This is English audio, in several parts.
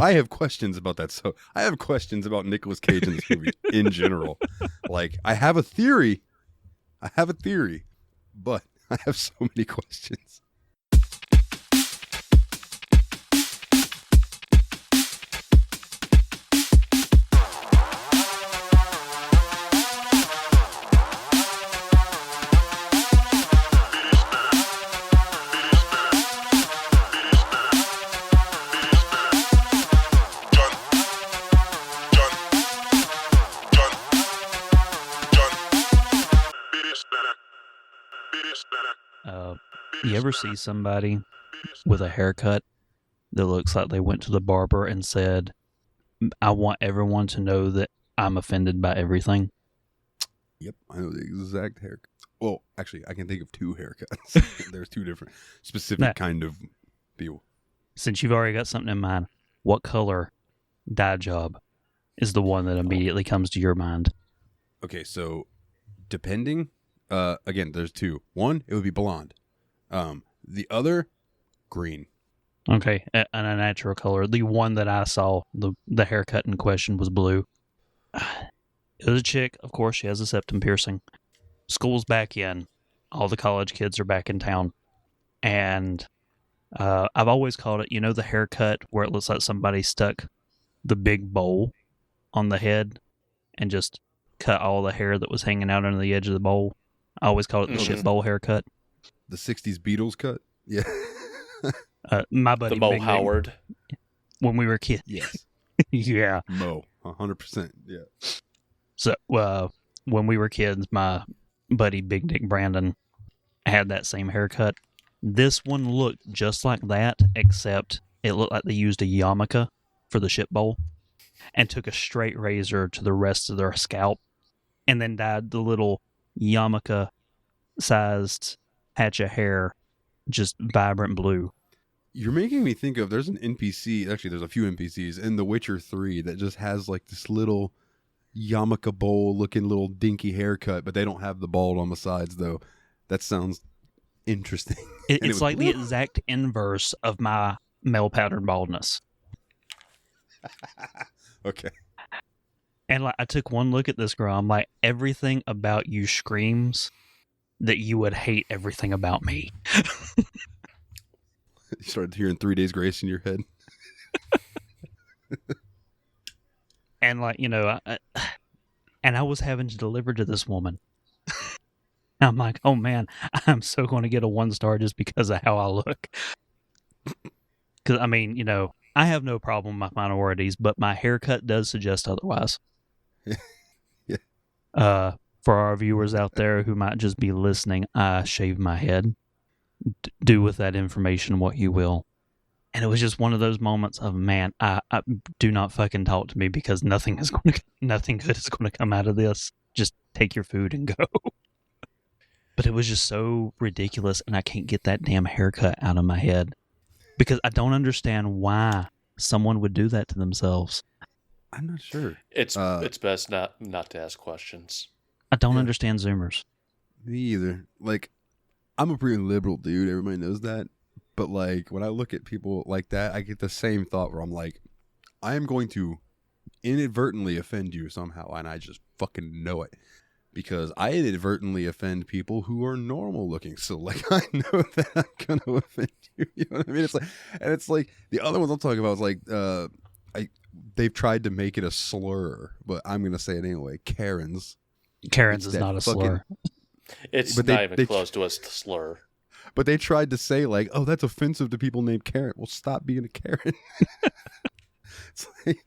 I have questions about that. So I have questions about Nicolas Cage in this movie in general. Like, I have a theory, but I have so many questions. You ever see somebody with a haircut that looks like they went to the barber and said, I want everyone to know that I'm offended by everything? Yep, I know the exact haircut. Well, actually, I can think of two haircuts. There's two different specific kind of people. Since you've already got something in mind, what color dye job is the one that immediately comes to your mind? Okay, so depending, again, there's two. One, it would be blonde. The other, green. Okay, and a natural color. The one that I saw, the haircut in question was blue. It was a chick, of course, she has a septum piercing. School's back in. All the college kids are back in town. And I've always called it, the haircut where it looks like somebody stuck the big bowl on the head and just cut all the hair that was hanging out under the edge of the bowl. I always called it the shit bowl haircut. The 60s Beatles cut? Yeah. My buddy the Mo Big Howard. When we were kids. Yes. Yeah. Mo. 100%. Yeah. So, when we were kids, my buddy Big Dick Brandon had that same haircut. This one looked just like that, except it looked like they used a yarmulke for the shit bowl and took a straight razor to the rest of their scalp and then dyed the little yarmulke-sized patch of hair just vibrant blue. You're making me think of, there's an NPC, actually there's a few NPCs in The Witcher 3 that just has like this little yarmulke bowl looking little dinky haircut, but they don't have the bald on the sides though. That sounds interesting. It's like the exact inverse of my male pattern baldness. Okay. And like, I took one look at this girl. I'm like, everything about you screams that you would hate everything about me. You started hearing 3 Days Grace in your head. And like, and I was having to deliver to this woman. I'm like, oh man, I'm so going to get a 1-star just because of how I look. Because, I mean, I have no problem with minorities, but my haircut does suggest otherwise. Yeah. For our viewers out there who might just be listening, I shave my head. Do with that information what you will. And it was just one of those moments of, man, I do not fucking talk to me because nothing good is going to come out of this. Just take your food and go. But it was just so ridiculous, and I can't get that damn haircut out of my head because I don't understand why someone would do that to themselves. I'm not sure. It's best not to ask questions. I don't understand Zoomers. Me either. Like, I'm a pretty liberal dude. Everybody knows that. But like, when I look at people like that, I get the same thought where I'm like, I am going to inadvertently offend you somehow, and I just fucking know it. Because I inadvertently offend people who are normal looking. So like, I know that I'm going to offend you. You know what I mean? It's like the other ones I'm talking about is like, they've tried to make it a slur, but I'm going to say it anyway. Karens. Karens is not a slur. It's not even close to a slur. But they tried to say like, oh, that's offensive to people named Karen. Well, stop being a Karen. It's like,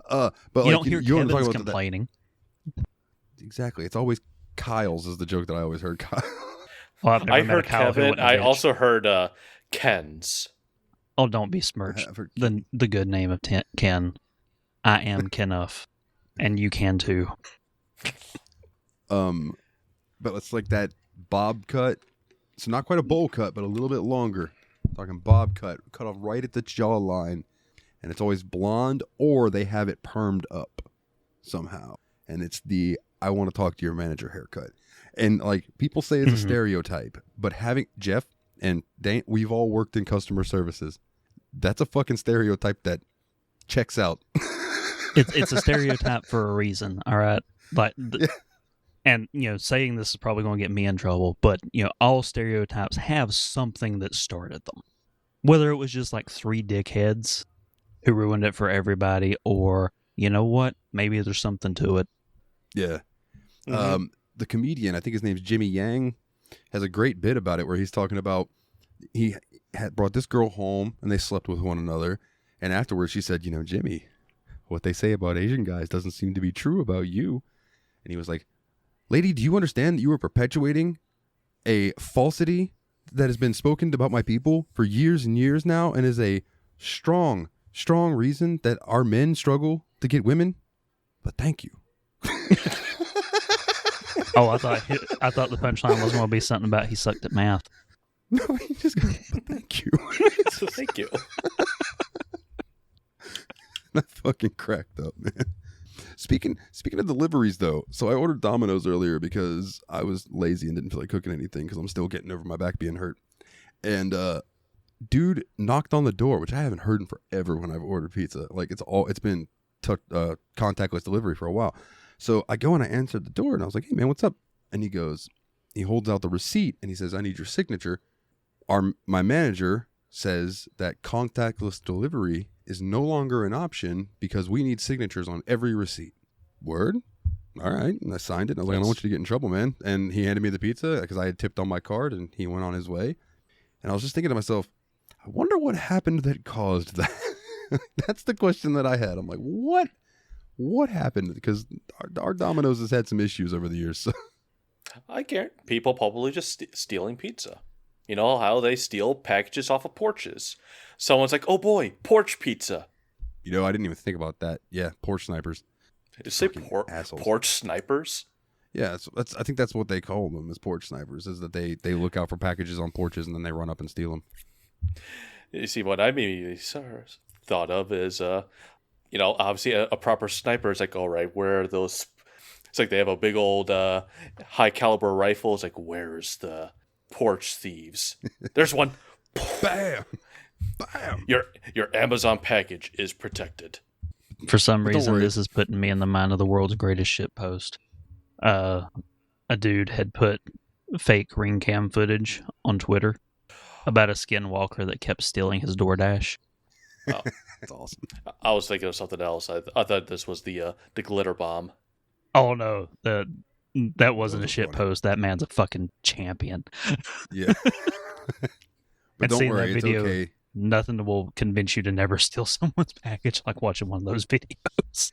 but you like, don't hear you Kevin's complaining. Exactly. It's always Kyle's is the joke that I always heard. Kyle. Well, I heard Kevin. I also heard Ken's. Oh, don't be smirched. The good name of Ken. I am Kenough, and you can too. But it's like that bob cut. So not quite a bowl cut, but a little bit longer. I'm talking bob cut off right at the jawline, and it's always blonde, or they have it permed up somehow, and it's the I want to talk to your manager haircut. And like people say it's a stereotype, but having Jeff and Dane, we've all worked in customer services. That's a fucking stereotype that checks out. It's a stereotype for a reason, all right? Like, Yeah. and, saying this is probably going to get me in trouble, but, all stereotypes have something that started them. Whether it was just like 3 dickheads who ruined it for everybody, or, you know what? Maybe there's something to it. Yeah. The comedian, I think his name's Jimmy Yang, has a great bit about it where he's talking about he had brought this girl home and they slept with one another. And afterwards she said, Jimmy, what they say about Asian guys doesn't seem to be true about you. And he was like, lady, do you understand that you are perpetuating a falsity that has been spoken about my people for years and years now and is a strong reason that our men struggle to get women? But thank you. Oh, I thought the punchline was going to be something about he sucked at math. No, he just goes, but thank you. Thank you. That fucking cracked up, man. Speaking of deliveries, though, so I ordered Domino's earlier because I was lazy and didn't feel like cooking anything because I'm still getting over my back being hurt. And dude knocked on the door, which I haven't heard in forever when I've ordered pizza. Like it's been contactless delivery for a while. So I go and I answered the door and I was like, hey man, what's up? And he holds out the receipt and he says, I need your signature. My manager says that contactless delivery is no longer an option because we need signatures on every receipt. Word? All right. And I signed it. And I was like, I don't want you to get in trouble, man. And he handed me the pizza because I had tipped on my card and he went on his way. And I was just thinking to myself, I wonder what happened that caused that. That's the question that I had. I'm like, what happened? Because our Domino's has had some issues over the years. So. I guarantee people probably just stealing pizza. You know how they steal packages off of porches. Someone's like, oh boy, porch pizza. I didn't even think about that. Yeah, porch snipers. Did you say assholes. Porch snipers? Yeah, I think that's what they call them as porch snipers, is that they look out for packages on porches and then they run up and steal them. You see, what I immediately thought of is, obviously a proper sniper is like, all right, where are those? It's like they have a big old high caliber rifle. It's like, where's the porch thieves? There's one. Bam! Bam! Your Amazon package is protected. For some reason, this is putting me in the mind of the world's greatest shit post. A dude had put fake ring cam footage on Twitter about a skinwalker that kept stealing his DoorDash. Oh, that's awesome. I was thinking of something else. I thought this was the glitter bomb. Oh no, that wasn't a shit post. That man's a fucking champion. Yeah. But don't worry, it's video, okay. Nothing will convince you to never steal someone's package like watching one of those videos.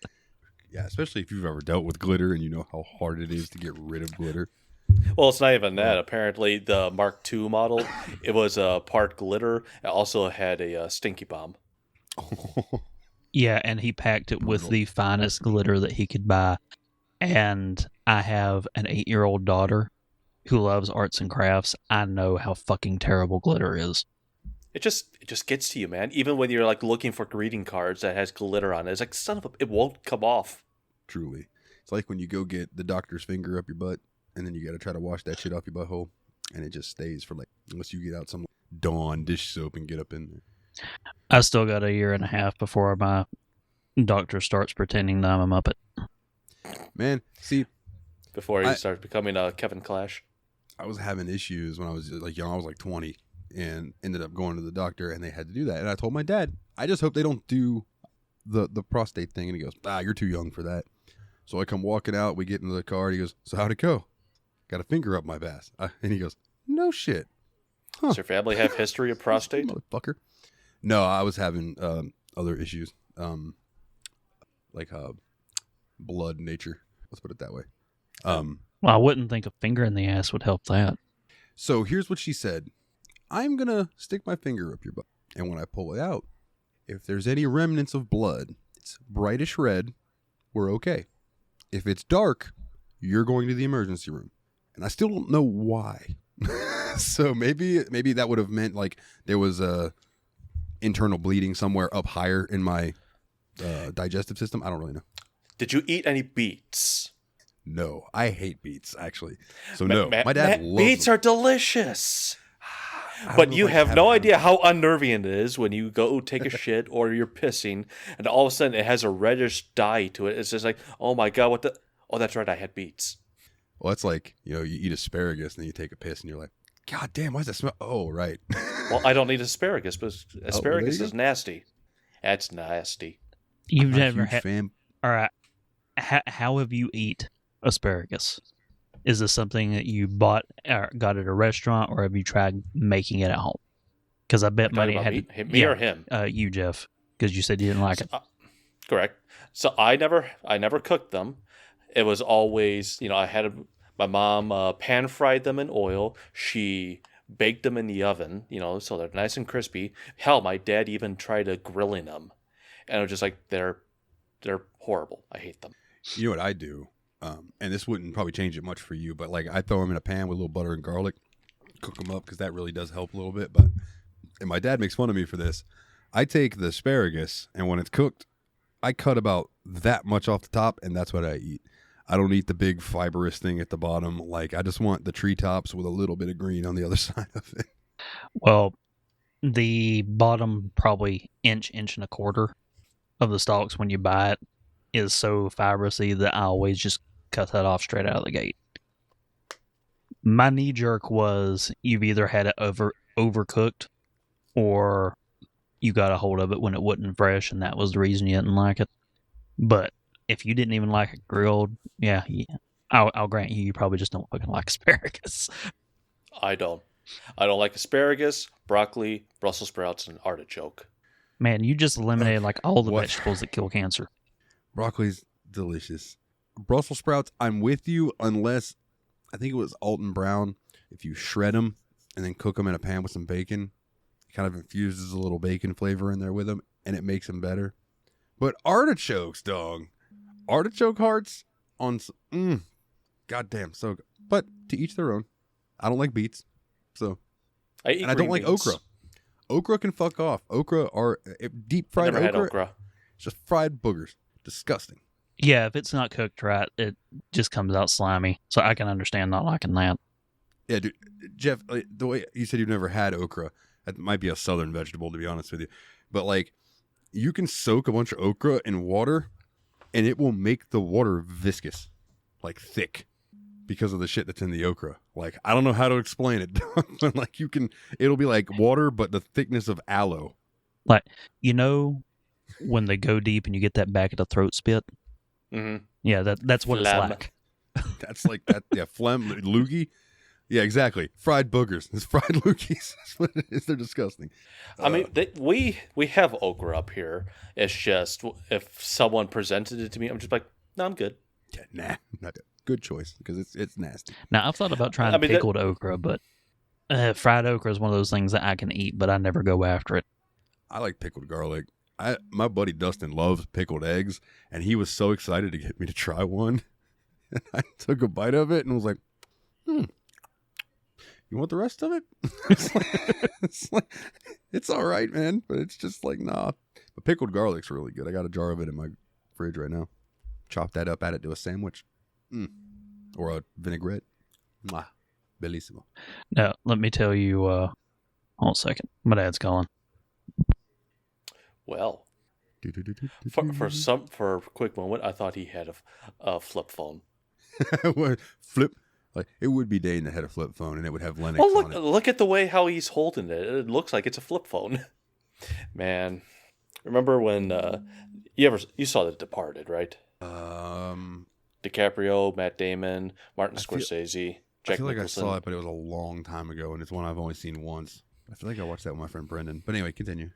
Yeah, especially if you've ever dealt with glitter and you know how hard it is to get rid of glitter. Well, it's not even that. Apparently, the Mark II model, it was a part glitter. It also had a stinky bomb. Yeah, and he packed it with the finest glitter that he could buy. And I have an 8-year-old daughter who loves arts and crafts. I know how fucking terrible glitter is. It just gets to you, man. Even when you're like looking for greeting cards that has glitter on it, it's like, son of a, it won't come off. Truly. It's like when you go get the doctor's finger up your butt and then you got to try to wash that shit off your butthole and it just stays for like, unless you get out some Dawn dish soap and get up in there. I still got a year and a half before my doctor starts pretending that I'm a Muppet. Man, see, before he starts becoming a Kevin Clash. I was having issues when I was like young. I was like 20 and ended up going to the doctor and they had to do that. And I told my dad, I just hope they don't do the prostate thing. And he goes, you're too young for that. So I come walking out. We get into the car. And he goes, so how'd it go? Got a finger up my ass. And he goes, no shit. Huh. Does your family have history of prostate? Motherfucker. No, I was having other issues. Like blood nature. Let's put it that way. Well, I wouldn't think a finger in the ass would help that. So here's what she said. I'm going to stick my finger up your butt. And when I pull it out, if there's any remnants of blood, it's brightish red, we're okay. If it's dark, you're going to the emergency room. And I still don't know why. So maybe that would have meant like there was a internal bleeding somewhere up higher in my digestive system. I don't really know. Did you eat any beets? No, I hate beets actually. So no, my dad loves beets them. are delicious. I don't But know you if I have have no it. idea how unnerving it is when you go take a shit or you're pissing, and all of a sudden it has a reddish dye to it. It's just like, oh my god, what the? Oh, that's right, I had beets. Well, it's like, you eat asparagus and then you take a piss and you're like, God damn, why does that smell? Oh, right. Well, I don't eat asparagus, but there asparagus you is go. nasty. That's nasty. I'm You've not a never huge had. fan. All right. How have you eat asparagus? Is this something that you bought or got at a restaurant, or have you tried making it at home? Because I bet money had me or him. You, Jeff, because you said you didn't like it. Correct. So I never cooked them. It was always, I had my mom pan fried them in oil. She baked them in the oven, so they're nice and crispy. Hell, my dad even tried grilling them, and it was just like they're horrible. I hate them. You know what I do? And this wouldn't probably change it much for you, but like I throw them in a pan with a little butter and garlic, cook them up because that really does help a little bit. And my dad makes fun of me for this. I take the asparagus and when it's cooked, I cut about that much off the top, and that's what I eat. I don't eat the big fibrous thing at the bottom. Like I just want the treetops with a little bit of green on the other side of it. Well, the bottom probably inch and a quarter of the stalks when you buy it is so fibrousy that I always just cut that off straight out of the gate. My knee jerk was you've either had it overcooked or you got a hold of it when it wasn't fresh, and that was the reason you didn't like it. But if you didn't even like it grilled, yeah, I'll grant you probably just don't fucking like asparagus. I don't like asparagus, broccoli, Brussels sprouts, and artichoke. Man, you just eliminated like all the What? vegetables that kill cancer. Broccoli's delicious. Brussels sprouts, I'm with you unless, I think it was Alton Brown, if you shred them and then cook them in a pan with some bacon, it kind of infuses a little bacon flavor in there with them, and it makes them better. But artichokes, dog. Artichoke hearts on, goddamn, so good. But to each their own. I don't like beets, so. I eat And I don't green like beans. okra. Okra can fuck off. Okra are deep fried Never had okra. okra. It's just fried boogers. Disgusting. Yeah, if it's not cooked right, it just comes out slimy. So I can understand not liking that. Yeah, dude. Jeff, the way you said you've never had okra, that might be a southern vegetable, to be honest with you. But, like, you can soak a bunch of okra in water, and it will make the water viscous, like thick, because of the shit that's in the okra. Like, I don't know how to explain it, but, like, it'll be like water, but the thickness of aloe. Like, when they go deep and you get that back of the throat spit? Mm-hmm. Yeah, that's what Phlegm. it's like. That's like that, yeah, phlegm, loogie. Yeah, exactly. Fried boogers. It's fried loogies. That's what it is. They're disgusting. I mean, we have okra up here. It's just if someone presented it to me, I'm just like, no, I'm good. Yeah, nah, not good. Good choice because it's nasty. Now, I've thought about trying pickled okra, but fried okra is one of those things that I can eat, but I never go after it. I like pickled garlic. My buddy Dustin loves pickled eggs, and he was so excited to get me to try one. I took a bite of it and was like, you want the rest of it? It's all right, man, but it's just like, nah. But pickled garlic's really good. I got a jar of it in my fridge right now. Chop that up, add it to a sandwich. Or a vinaigrette. Mwah. Bellissimo. Now, let me tell you, hold on a second. My dad's calling. Well, for a quick moment, I thought he had a flip phone. Flip. Like, it would be Dane that had a flip phone, and it would have Linux Oh, on it. look at the way how he's holding it. It looks like it's a flip phone. Man, remember when you saw The Departed, right? DiCaprio, Matt Damon, Martin Scorsese, Jack I feel like Nicholson. I saw it, but it was a long time ago, and it's one I've only seen once. I feel like I watched that with my friend Brendan. But anyway, continue.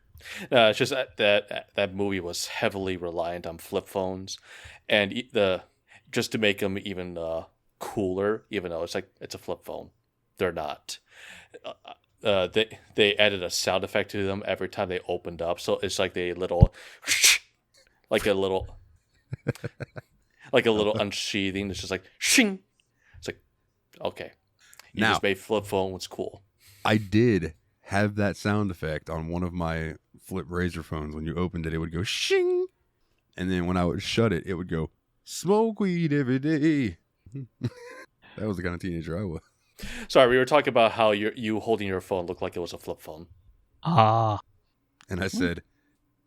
It's just that movie was heavily reliant on flip phones, and just to make them even cooler, even though it's a flip phone, they're not. They added a sound effect to them every time they opened up, so it's like a little, like a little unsheathing. It's just like shing. It's like, okay, you Now, just made flip phones cool. I did have that sound effect on one of my flip razor phones. When you opened it, it would go shing, and then when I would shut it, it would go smoke weed every day. That was the kind of teenager I was. Sorry, we were talking about how you holding your phone looked like it was a flip phone. Ah. And I said,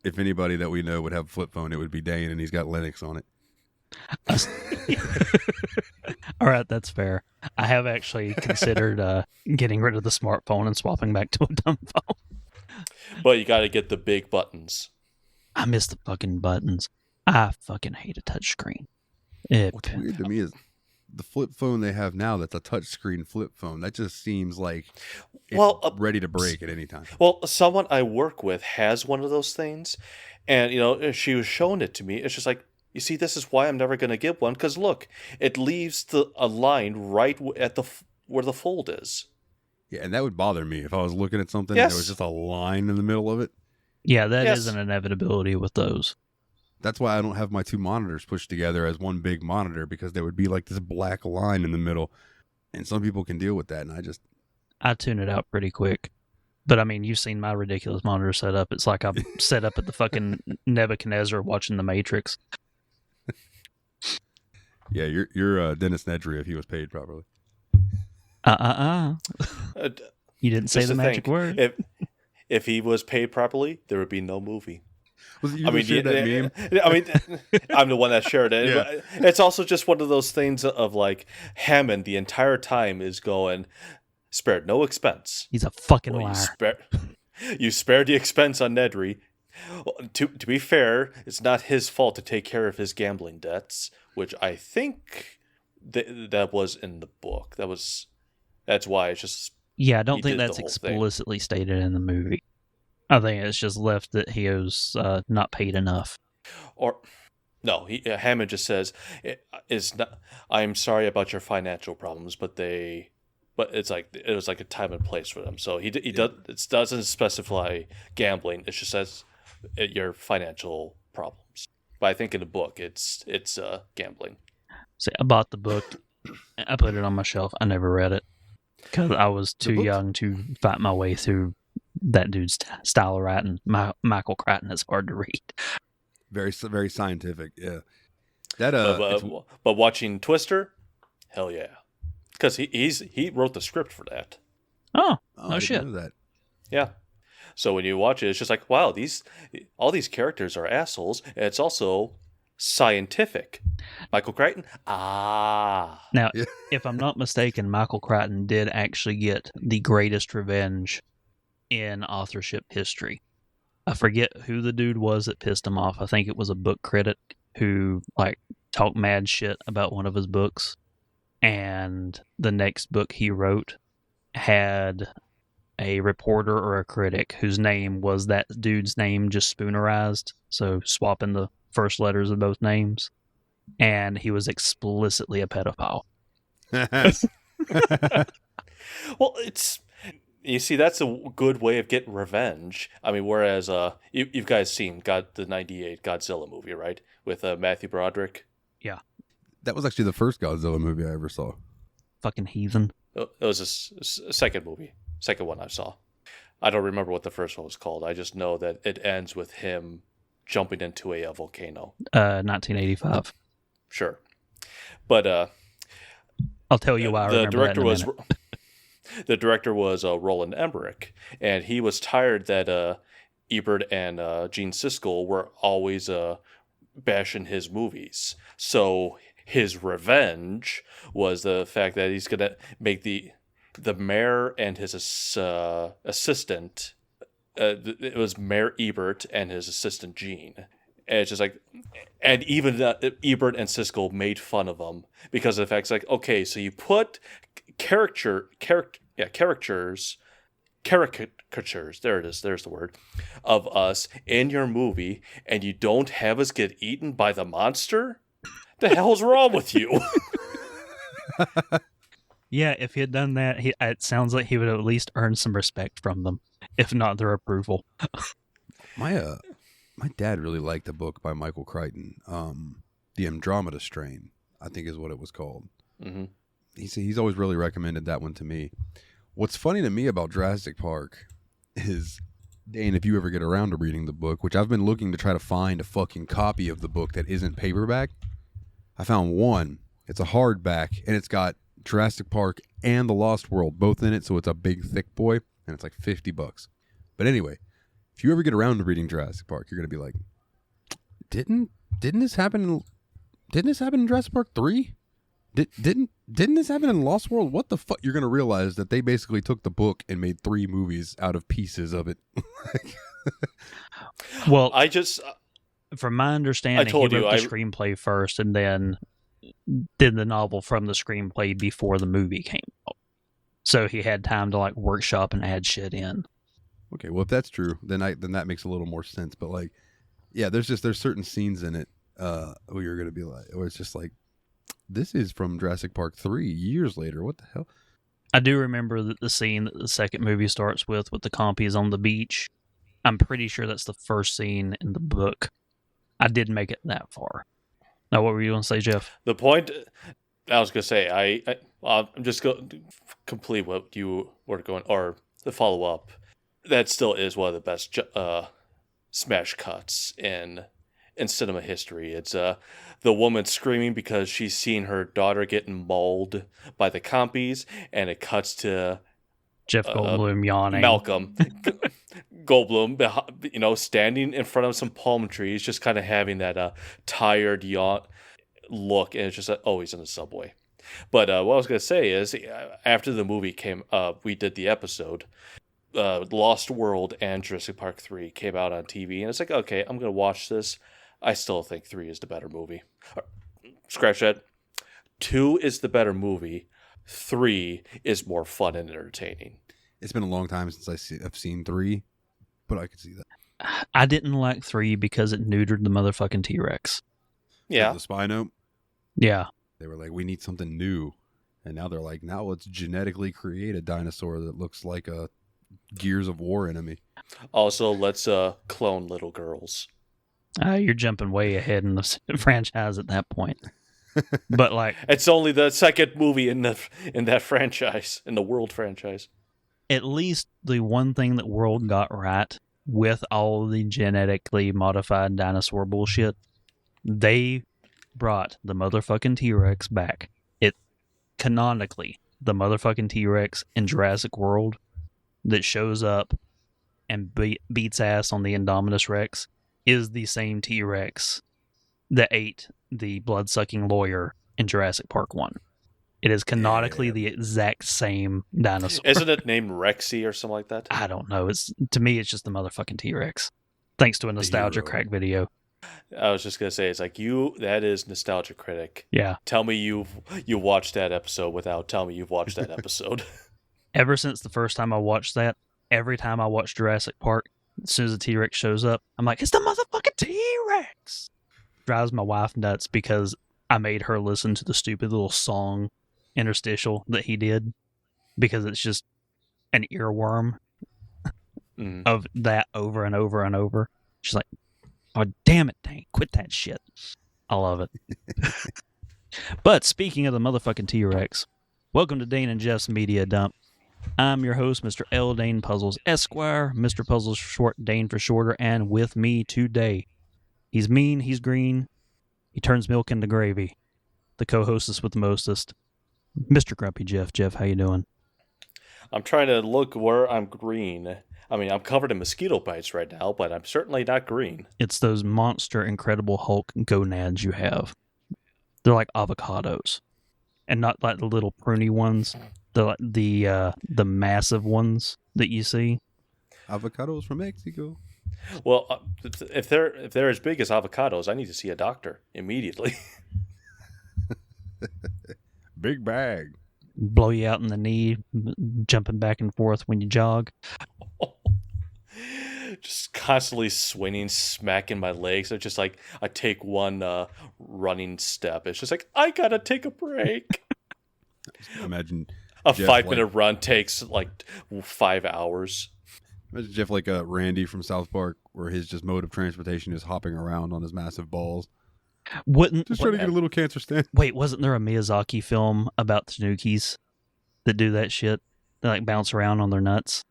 if anybody that we know would have a flip phone, it would be Dane, and he's got Linux on it. All right, that's fair. I have actually considered getting rid of the smartphone and swapping back to a dumb phone. But you got to get the big buttons. I miss the fucking buttons. I fucking hate a touchscreen. What's weird to me is the flip phone they have now that's a touchscreen flip phone. That just seems like it's ready to break at any time. Well, someone I work with has one of those things. And, she was showing it to me. It's just like, you see, this is why I'm never going to get one. Because look, it leaves a line right at where the fold is. Yeah, and that would bother me if I was looking at something and there was just a line in the middle of it. Yeah, that is an inevitability with those. That's why I don't have my two monitors pushed together as one big monitor, because there would be like this black line in the middle. And some people can deal with that, and I tune it out pretty quick. But I mean, you've seen my ridiculous monitor setup. It's like I'm set up at the fucking Nebuchadnezzar watching The Matrix. Yeah, you're Dennis Nedry if he was paid properly. You didn't say the magic word. If he was paid properly, there would be no movie. Was it you that shared that meme? I mean, I'm the one that shared it. Yeah. It's also just one of those things of like Hammond the entire time is going, spared no expense. He's a fucking liar. You spared the expense on Nedry. Well, to be fair, it's not his fault to take care of his gambling debts, which I think that was in the book. That's why it's just... Yeah, I don't think that's explicitly stated in the movie. I think it's just left that he was not paid enough. Or, no, Hammond just says, I'm sorry about your financial problems, but it's like it was like a time and place for them. So it doesn't specify gambling. It just says your financial problems. But I think in the book, it's gambling. See, I bought the book. I put it on my shelf. I never read it because I was too young to fight my way through that dude's style of writing. Michael Crichton is hard to read. Very, very scientific. Yeah. But watching Twister, hell yeah, because he wrote the script for that. Oh no shit. Know that. Yeah. So when you watch it, it's just like, wow, all these characters are assholes, and it's also scientific. Michael Crichton? Now, if I'm not mistaken, Michael Crichton did actually get the greatest revenge in authorship history. I forget who the dude was that pissed him off. I think it was a book critic who talked mad shit about one of his books, and the next book he wrote had a reporter or a critic whose name was that dude's name just spoonerized, so swapping the first letters of both names, and he was explicitly a pedophile. Well, you see, that's a good way of getting revenge. I mean, whereas you've guys seen the '98 Godzilla movie, right, with Matthew Broderick? Yeah, that was actually the first Godzilla movie I ever saw. Fucking heathen. It was a second one I saw. I don't remember what the first one was called. I just know that it ends with him jumping into a volcano. 1985. Sure, but I'll tell you why. I remember director that in a minute. The director was Roland Emmerich, and he was tired that Ebert and Gene Siskel were always bashing his movies. So his revenge was the fact that he's gonna make the mayor and his assistant. It was Mayor Ebert and his assistant Gene. And it's just like, and even Ebert and Siskel made fun of him because of the fact it's like, okay, so you put caricatures, there it is, there's the word, of us in your movie, and you don't have us get eaten by the monster? The hell's wrong with you? Yeah, if he had done that, it sounds like he would have at least earned some respect from them, if not their approval. My dad really liked a book by Michael Crichton, The Andromeda Strain, I think is what it was called. Mm-hmm. He's always really recommended that one to me. What's funny to me about Jurassic Park is, Dane, if you ever get around to reading the book, which I've been looking to try to find a fucking copy of the book that isn't paperback. I found one. It's a hardback, and it's got Jurassic Park and The Lost World both in it, so it's a big thick boy, and it's like $50. But anyway, if you ever get around to reading Jurassic Park, you're gonna be like, didn't this happen in Jurassic Park 3? Didn't this happen in Lost World? What the fuck? You're gonna realize that they basically took the book and made 3 movies out of pieces of it. Well, I from my understanding, he wrote the screenplay first and then did the novel from the screenplay before the movie came out. So he had time to like workshop and add shit in. Okay, well if that's true, then that makes a little more sense. But like, yeah, there's certain scenes in it where you're gonna be like, or it's just like, this is from Jurassic Park 3 years later. What the hell? I do remember that the scene that the second movie starts with the compies on the beach. I'm pretty sure that's the first scene in the book. I did make it that far. Now, what were you going to say, Jeff? The point I was going to say, I'm just going to complete what you were going, or the follow up. That still is one of the best smash cuts in cinema history. It's the woman screaming because she's seen her daughter getting mauled by the compies, and it cuts to Jeff Goldblum yawning. Malcolm Goldblum, standing in front of some palm trees, just kind of having that tired yawn look, and it's just like, oh, he's in the subway. But what I was going to say is, after the movie came up, we did the episode. Lost World and Jurassic Park 3 came out on TV, and it's like, okay, I'm going to watch this. I still think 3 is the better movie. Scratch that. 2 is the better movie. 3 is more fun and entertaining. It's been a long time since I've seen 3, but I could see that. I didn't like 3 because it neutered the motherfucking T-Rex. Yeah. The Spino? Yeah. They were like, we need something new. And now they're like, now let's genetically create a dinosaur that looks like a Gears of War enemy. Also, let's clone little girls. You're jumping way ahead in the franchise at that point. But like, it's only the second movie in that franchise, in the World franchise. At least the one thing that World got right with all the genetically modified dinosaur bullshit, they brought the motherfucking T-Rex back. It canonically, the motherfucking T-Rex in Jurassic World that shows up and beats ass on the Indominus Rex is the same T-Rex that ate the blood-sucking lawyer in Jurassic Park 1. It is canonically the exact same dinosaur. Isn't it named Rexy or something like that? I don't know. To me, it's just the motherfucking T-Rex. Thanks to a Nostalgia Crack video. I was just going to say, it's like, that is Nostalgia Critic. Yeah. Tell me you watched that episode without telling me you've watched that episode. Ever since the first time I watched that, every time I watch Jurassic Park, as soon as the T-Rex shows up, I'm like, it's the motherfucking T-Rex! Drives my wife nuts because I made her listen to the stupid little song interstitial that he did because it's just an earworm of that over and over and over. She's like, oh, damn it, Dane, quit that shit. I love it. But speaking of the motherfucking T-Rex, welcome to Dane and Jeff's Media Dump. I'm your host, Mr. L. Dane Puzzles Esquire, Mr. Puzzles for short, Dane for shorter, and with me today, he's mean, he's green, he turns milk into gravy. The co-hostess with the mostest, Mr. Grumpy Jeff. Jeff, how you doing? I'm trying to look where I'm green. I mean, I'm covered in mosquito bites right now, but I'm certainly not green. It's those monster Incredible Hulk gonads you have. They're like avocados. And not like the little pruny ones. They're like the massive ones that you see. Avocados from Mexico. Well, if they're as big as avocados, I need to see a doctor immediately. Big bag. Blow you out in the knee, jumping back and forth when you jog. Just constantly swinging, smacking my legs. It's just like I take one running step. It's just like, I gotta take a break. Imagine a Jeff 5-minute run takes like 5 hours. Imagine Jeff like Randy from South Park, where his just mode of transportation is hopping around on his massive balls. Just trying to get a little cancer stand. Wait, wasn't there a Miyazaki film about tanukis that do that shit? They like bounce around on their nuts.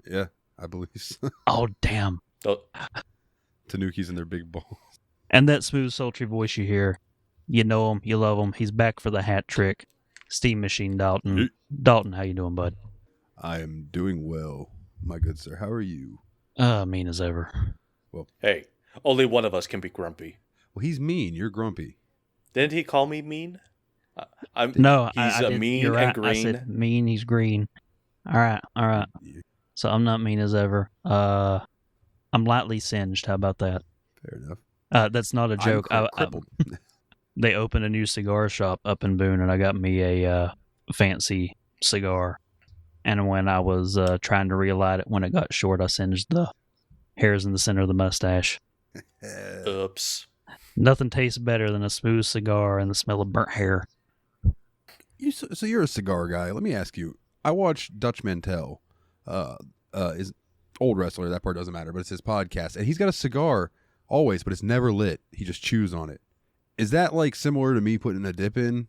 Yeah, I believe so. Oh, damn. Tanukis and their big balls. And that smooth, sultry voice you hear, you know him, you love him. He's back for the hat trick. Steam Machine Dalton. Dalton, how you doing, bud? I am doing well, my good sir. How are you? Mean as ever. Hey, only one of us can be grumpy. Well, he's mean. You're grumpy. Didn't he call me mean? No, he's I didn't. mean You're right. and green. I said mean. He's green. All right. So I'm not mean as ever. I'm lightly singed. How about that? Fair enough. That's not a joke. Crippled. They opened a new cigar shop up in Boone, and I got me a fancy cigar. And when I was trying to relight it, when it got short, I singed the hairs in the center of the mustache. Oops. Nothing tastes better than a smooth cigar and the smell of burnt hair. So you're a cigar guy. Let me ask you. I watched Dutch Mantel. Is old wrestler. That part doesn't matter, but it's his podcast, and he's got a cigar always, but it's never lit. He just chews on it. Is that like similar to me putting a dip in?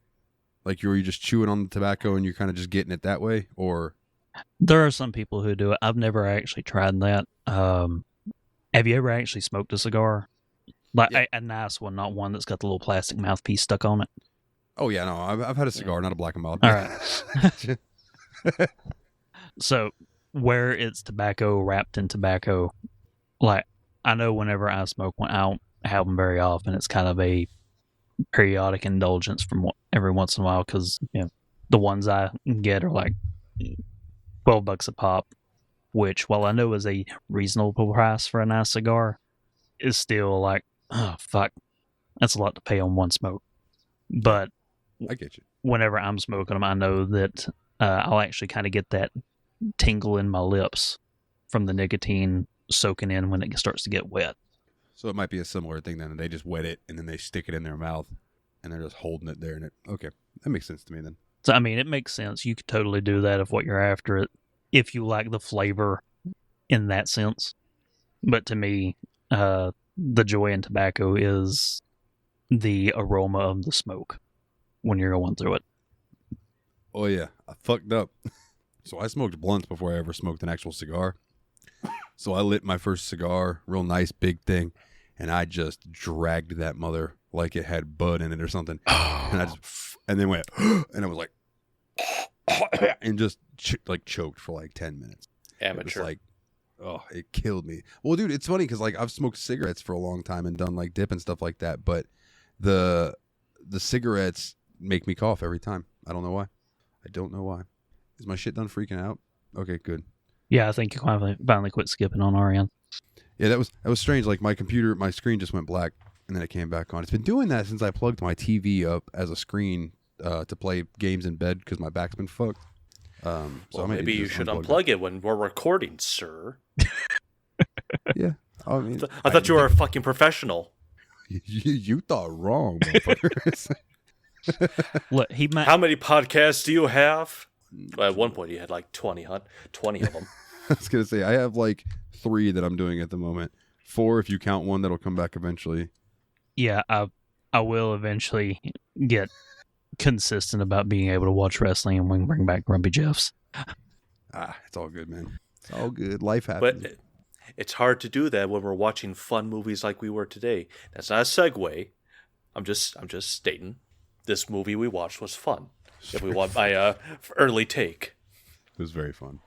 Like you just chewing on the tobacco and you're kind of just getting it that way, or? There are some people who do it. I've never actually tried that. Have you ever actually smoked a cigar? Like a nice one, not one that's got the little plastic mouthpiece stuck on it. Oh yeah, no, I've had a cigar, not a black and mild. All right. So where it's tobacco wrapped in tobacco, like I know whenever I smoke one, I don't have them very often. It's kind of a periodic indulgence from every once in a while because the ones I get are like $12 a pop, which while I know is a reasonable price for a nice cigar, is still like, oh fuck, that's a lot to pay on one smoke. But I get you. Whenever I'm smoking them, I know that I'll actually kind of get that tingle in my lips from the nicotine soaking in when it starts to get wet. So it might be a similar thing then. They just wet it and then they stick it in their mouth and they're just holding it there. And okay, that makes sense to me then. So I mean, it makes sense. You could totally do that if what you're after it, if you like the flavor in that sense. But to me, the joy in tobacco is the aroma of the smoke when you're going through it. Oh yeah, I fucked up. So I smoked blunts before I ever smoked an actual cigar. So I lit my first cigar, real nice big thing, and I just dragged that mother like it had bud in it or something. And then went, and I was like, and just choked for like 10 minutes. Amateur. It was like, oh, it killed me. Well, dude, it's funny because like I've smoked cigarettes for a long time and done like dip and stuff like that, but the cigarettes make me cough every time. I don't know why. Is my shit done freaking out? Okay, good. Yeah, I think you finally quit skipping on our end. Yeah, that was strange. Like my screen just went black and then it came back on. It's been doing that since I plugged my TV up as a screen to play games in bed because my back's been fucked. So maybe you should unplug it when we're recording, sir. Yeah, I mean, I thought you were a fucking professional. You thought wrong, motherfucker. Look, How many podcasts do you have? Well, at one point, he had like 20 of them. I was gonna say I have like 3 that I'm doing at the moment. 4 if you count one that'll come back eventually. Yeah, I will eventually get consistent about being able to watch wrestling and we can bring back Grumpy Jeffs. It's all good, man. It's all good. Life happens. But it's hard to do that when we're watching fun movies like we were today. That's not a segue. I'm just stating this movie we watched was fun. If we want my early take. It was very fun.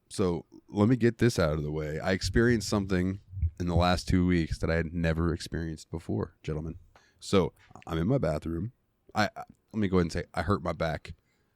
So let me get this out of the way. I experienced something in the last 2 weeks that I had never experienced before, gentlemen. So I'm in my bathroom. Let me go ahead and say I hurt my back.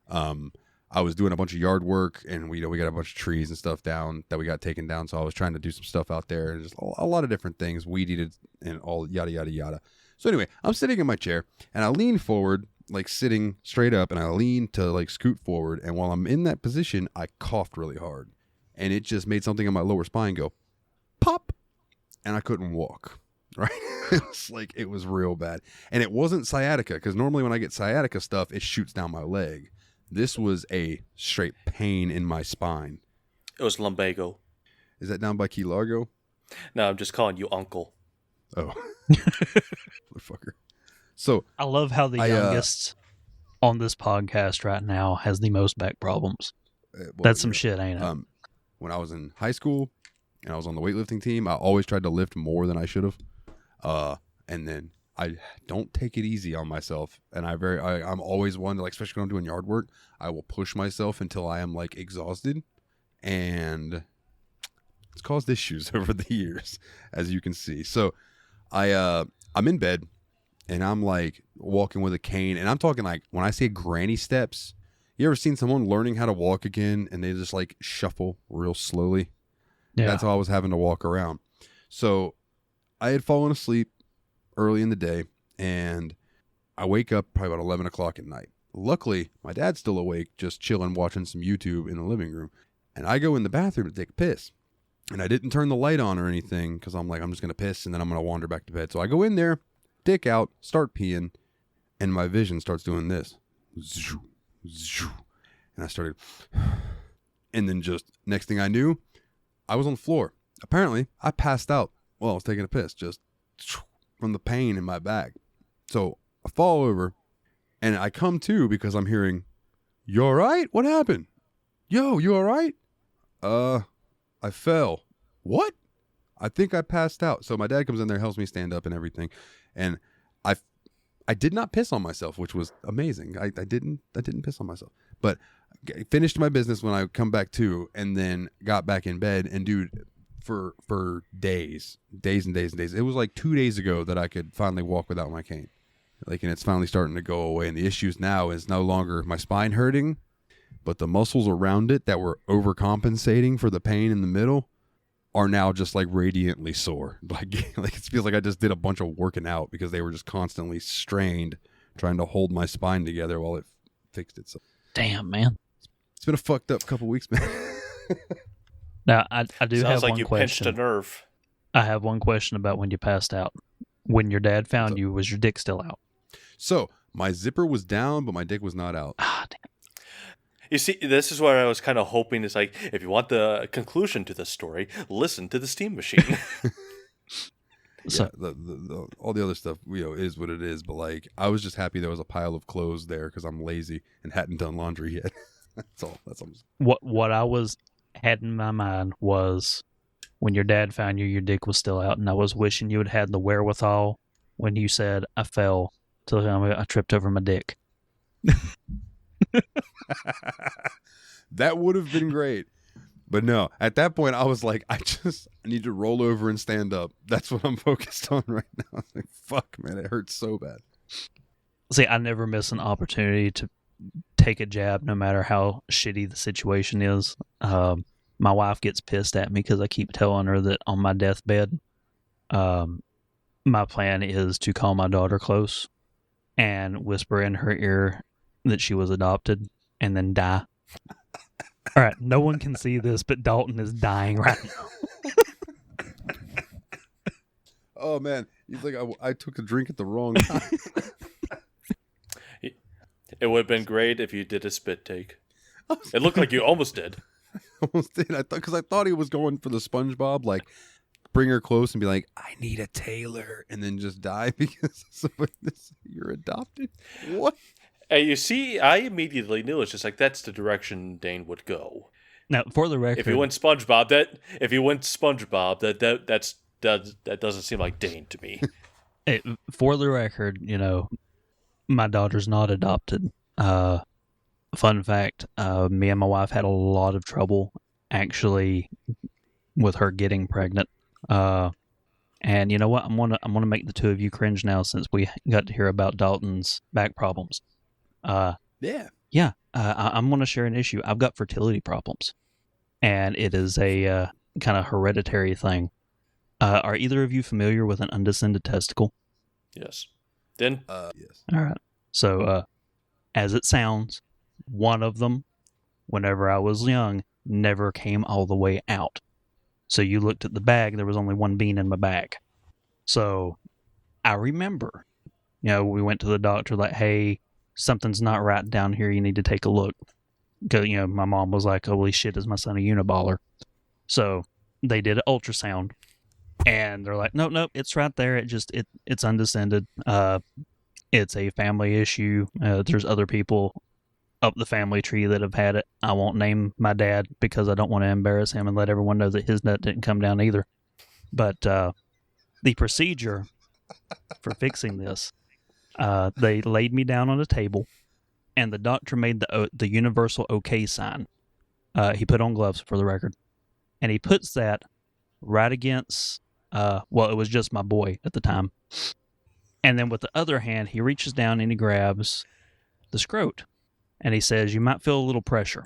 I was doing a bunch of yard work, and we got a bunch of trees and stuff down that we got taken down. So I was trying to do some stuff out there, and just a lot of different things, weed eated and all yada yada yada. So anyway, I'm sitting in my chair, and I lean forward, like sitting straight up, and I lean to like scoot forward. And while I'm in that position, I coughed really hard, and it just made something on my lower spine go pop, and I couldn't walk. Right? It was real bad. And it wasn't sciatica, because normally when I get sciatica stuff, it shoots down my leg. This was a straight pain in my spine. It was lumbago. Is that down by Key Largo? No, I'm just calling you uncle. Oh. Motherfucker. So I love how the youngest on this podcast right now has the most back problems. That's some shit, ain't it? When I was in high school and I was on the weightlifting team, I always tried to lift more than I should have. And then I don't take it easy on myself, and I'm always one to, like, especially when I'm doing yard work, I will push myself until I am like exhausted, and it's caused issues over the years, as you can see. So I'm in bed, and I'm like walking with a cane, and I'm talking like, when I say granny steps, you ever seen someone learning how to walk again and they just like shuffle real slowly? Yeah. That's how I was having to walk around. So I had fallen asleep early in the day, and I wake up probably about 11 o'clock at night. Luckily, my dad's still awake, just chilling, watching some YouTube in the living room. And I go in the bathroom to take a piss. And I didn't turn the light on or anything because I'm like, I'm just going to piss and then I'm going to wander back to bed. So I go in there, dick out, start peeing, and my vision starts doing this. Zoo, zoo. And I started, and then just next thing I knew, I was on the floor. Apparently, I passed out while I was taking a piss, just from the pain in my back. So I fall over, and I come to because I'm hearing, "You all right? What happened? Yo, you all right?" I fell. What? I think I passed out. So my dad comes in there, helps me stand up and everything, and I did not piss on myself, which was amazing. I didn't piss on myself, but I finished my business when I come back to, and then got back in bed. And dude, for days and days and days, it was like 2 days ago that I could finally walk without my cane. Like, and it's finally starting to go away. And the issues now is no longer my spine hurting, but the muscles around it that were overcompensating for the pain in the middle are now just like radiantly sore. Like it feels like I just did a bunch of working out because they were just constantly strained trying to hold my spine together while it fixed itself. Damn, man. It's been a fucked up couple weeks, man. Now, I do Sounds have like one you question. pinched a nerve. I have one question about when you passed out. When your dad found you, was your dick still out? So my zipper was down, but my dick was not out. Ah, damn. You see, this is where I was kind of hoping. It's like, if you want the conclusion to this story, listen to the steam machine. So, Yeah, the all the other stuff, is what it is. But like, I was just happy there was a pile of clothes there because I'm lazy and hadn't done laundry yet. That's all. what I had in my mind was when your dad found you, your dick was still out, and I was wishing you had had the wherewithal when you said I fell till I tripped over my dick. That would have been great. But no, at that point, I was like, I need to roll over and stand up. That's what I'm focused on right now. I was like, fuck, man, it hurts so bad. See, I never miss an opportunity to take a jab, no matter how shitty the situation is. My wife gets pissed at me because I keep telling her that on my deathbed, my plan is to call my daughter close and whisper in her ear that she was adopted and then die. All right, no one can see this, but Dalton is dying right now. Oh, man. He's like, I took a drink at the wrong time. It would have been great if you did a spit take. It looked like you almost did. I almost did. Because I thought he was going for the SpongeBob, like, bring her close and be like, I need a tailor, and then just die because you're adopted? What? Hey, you see, I immediately knew it's just like that's the direction Dane would go. Now, for the record, If you went SpongeBob, that doesn't seem like Dane to me. for the record, my daughter's not adopted. Fun fact, me and my wife had a lot of trouble actually with her getting pregnant. And you know what? I'm gonna make the two of you cringe now since we got to hear about Dalton's back problems. Yeah. I'm gonna share an issue. I've got fertility problems, and it is a kind of hereditary thing. Are either of you familiar with an undescended testicle? Yes. Then Yes. All right. So, as it sounds, one of them, whenever I was young, never came all the way out. So you looked at the bag, there was only one bean in my bag. So I remember, we went to the doctor like, hey, something's not right down here. You need to take a look. Because, my mom was like, holy shit, is my son a uniballer? So they did an ultrasound. And they're like, nope, it's right there. It's undescended. It's a family issue. There's other people up the family tree that have had it. I won't name my dad because I don't want to embarrass him and let everyone know that his nut didn't come down either. But the procedure for fixing this. They laid me down on a table, and the doctor made the universal OK sign. He put on gloves, for the record, and he puts that right against, it was just my boy at the time. And then with the other hand, he reaches down and he grabs the scrot, and he says, "You might feel a little pressure."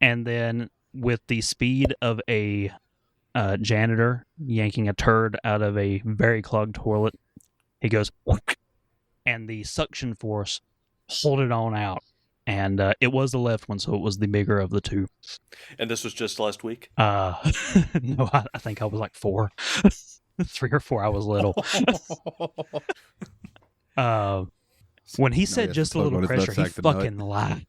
And then with the speed of a janitor yanking a turd out of a very clogged toilet, he goes, and the suction force pulled it on out. And it was the left one, so it was the bigger of the two. And this was just last week? No, I think I was like 4. 3 or 4, I was little. When he said just a little pressure, he fucking lied.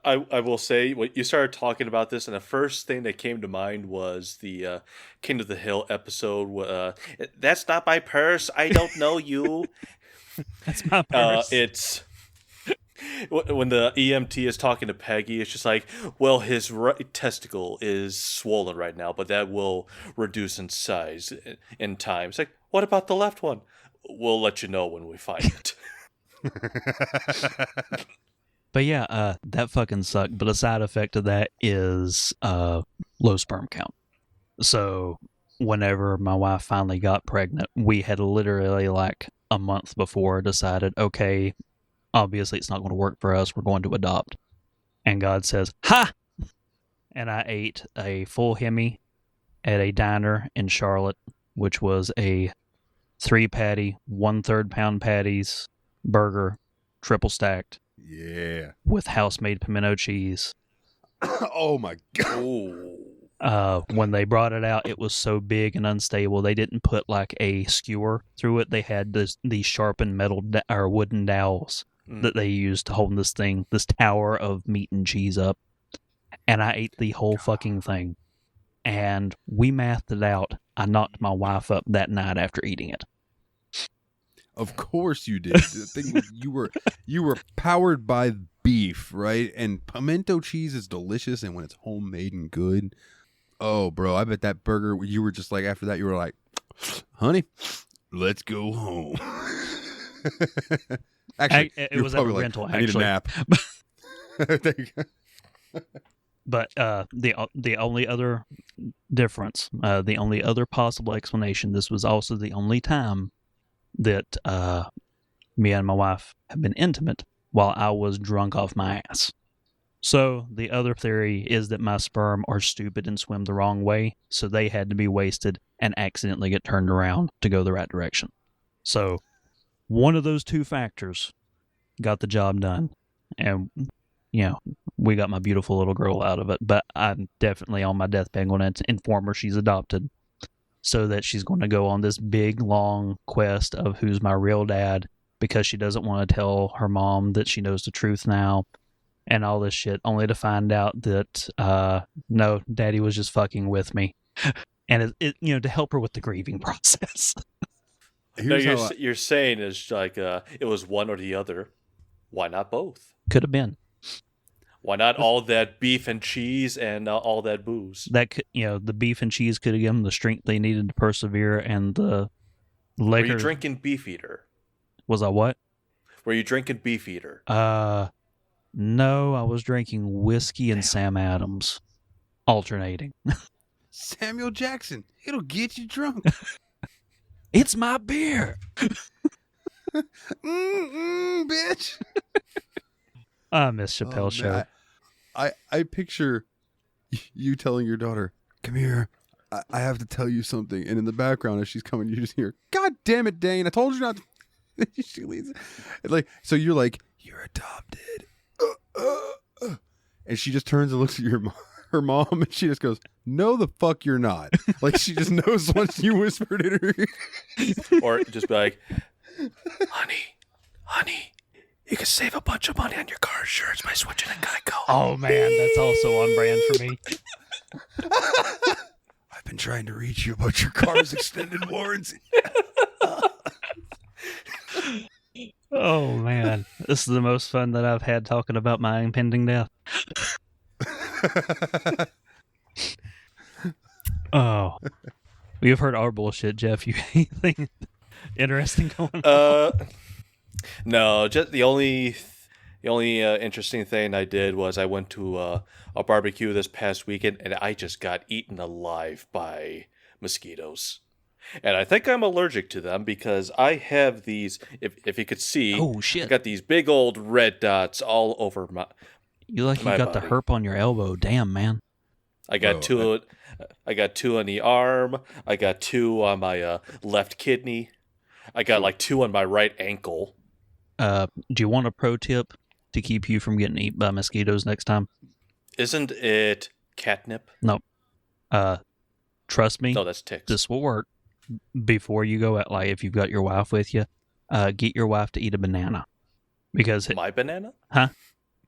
I will say, when you started talking about this, and the first thing that came to mind was the King of the Hill episode. That's not my purse. I don't know you. That's my purse. It's when the EMT is talking to Peggy. It's just like, well, his right testicle is swollen right now, but that will reduce in size in time. It's like, what about the left one? We'll let you know when we find it. But yeah, that fucking sucked. But a side effect of that is low sperm count. So whenever my wife finally got pregnant, we had literally like a month before decided, okay, obviously it's not going to work for us. We're going to adopt. And God says, ha! And I ate a full Hemi at a diner in Charlotte, which was a 3-patty, 1/3 pound patties burger, triple stacked. Yeah. With house-made pimento cheese. Oh my god. When they brought it out, it was so big and unstable. They didn't put like a skewer through it. They had these sharpened metal or wooden dowels that they used to hold this tower of meat and cheese up. And I ate the whole fucking thing. And we mathed it out. I knocked my wife up that night after eating it. Of course you did. The thing was, you were powered by beef, right? And pimento cheese is delicious, and when it's homemade and good, oh, bro, I bet that burger. You were just like, after that, you were like, "Honey, let's go home." Actually, it was at a rental. I need a nap. There you go. But the only other difference, the only other possible explanation, this was also the only time that me and my wife have been intimate while I was drunk off my ass. So the other theory is that my sperm are stupid and swim the wrong way, so they had to be wasted and accidentally get turned around to go the right direction. So one of those two factors got the job done, and we got my beautiful little girl out of it. But I'm definitely on my deathbed going to inform her she's adopted, so that she's going to go on this big, long quest of who's my real dad, because she doesn't want to tell her mom that she knows the truth now and all this shit, only to find out that, no, daddy was just fucking with me. And, to help her with the grieving process. No, you're saying is like it was one or the other. Why not both? Could have been. Why not all that beef and cheese and all that booze? That could, the beef and cheese could have given them the strength they needed to persevere, and the liquor. Were you drinking Beefeater? Was I what? Were you drinking Beefeater? No, I was drinking whiskey and Sam Adams, alternating. Samuel Jackson, it'll get you drunk. It's my beer. Bitch. I miss Chappelle's show. I picture you telling your daughter, "Come here, I have to tell you something." And in the background, as she's coming, you just hear, "God damn it, Dane! I told you not to." She leaves. So you're like, "You're adopted," and she just turns and looks at her mom, and she just goes, "No, the fuck, you're not." Like she just knows once you whispered it. Or just be like, honey. You can save a bunch of money on your car insurance by switching to Geico. Oh, man, that's also on brand for me. I've been trying to reach you about your car's extended warranty. Oh, man. This is the most fun that I've had talking about my impending death. Oh. We've heard our bullshit, Jeff. You anything interesting going on? No, just the only interesting thing I did was I went to a barbecue this past weekend, and I just got eaten alive by mosquitoes. And I think I'm allergic to them because I have these, if you could see, Oh, shit. I got these big old red dots all over my You got body. the herp on your elbow. Damn, man. I got two on the arm. I got 2 on my left kidney. I got like 2 on my right ankle. Do you want a pro tip to keep you from getting eaten by mosquitoes next time? Isn't it catnip? No. Trust me. No, that's ticks. This will work. Before you go out, like if you've got your wife with you, get your wife to eat a banana. Because My banana? Huh?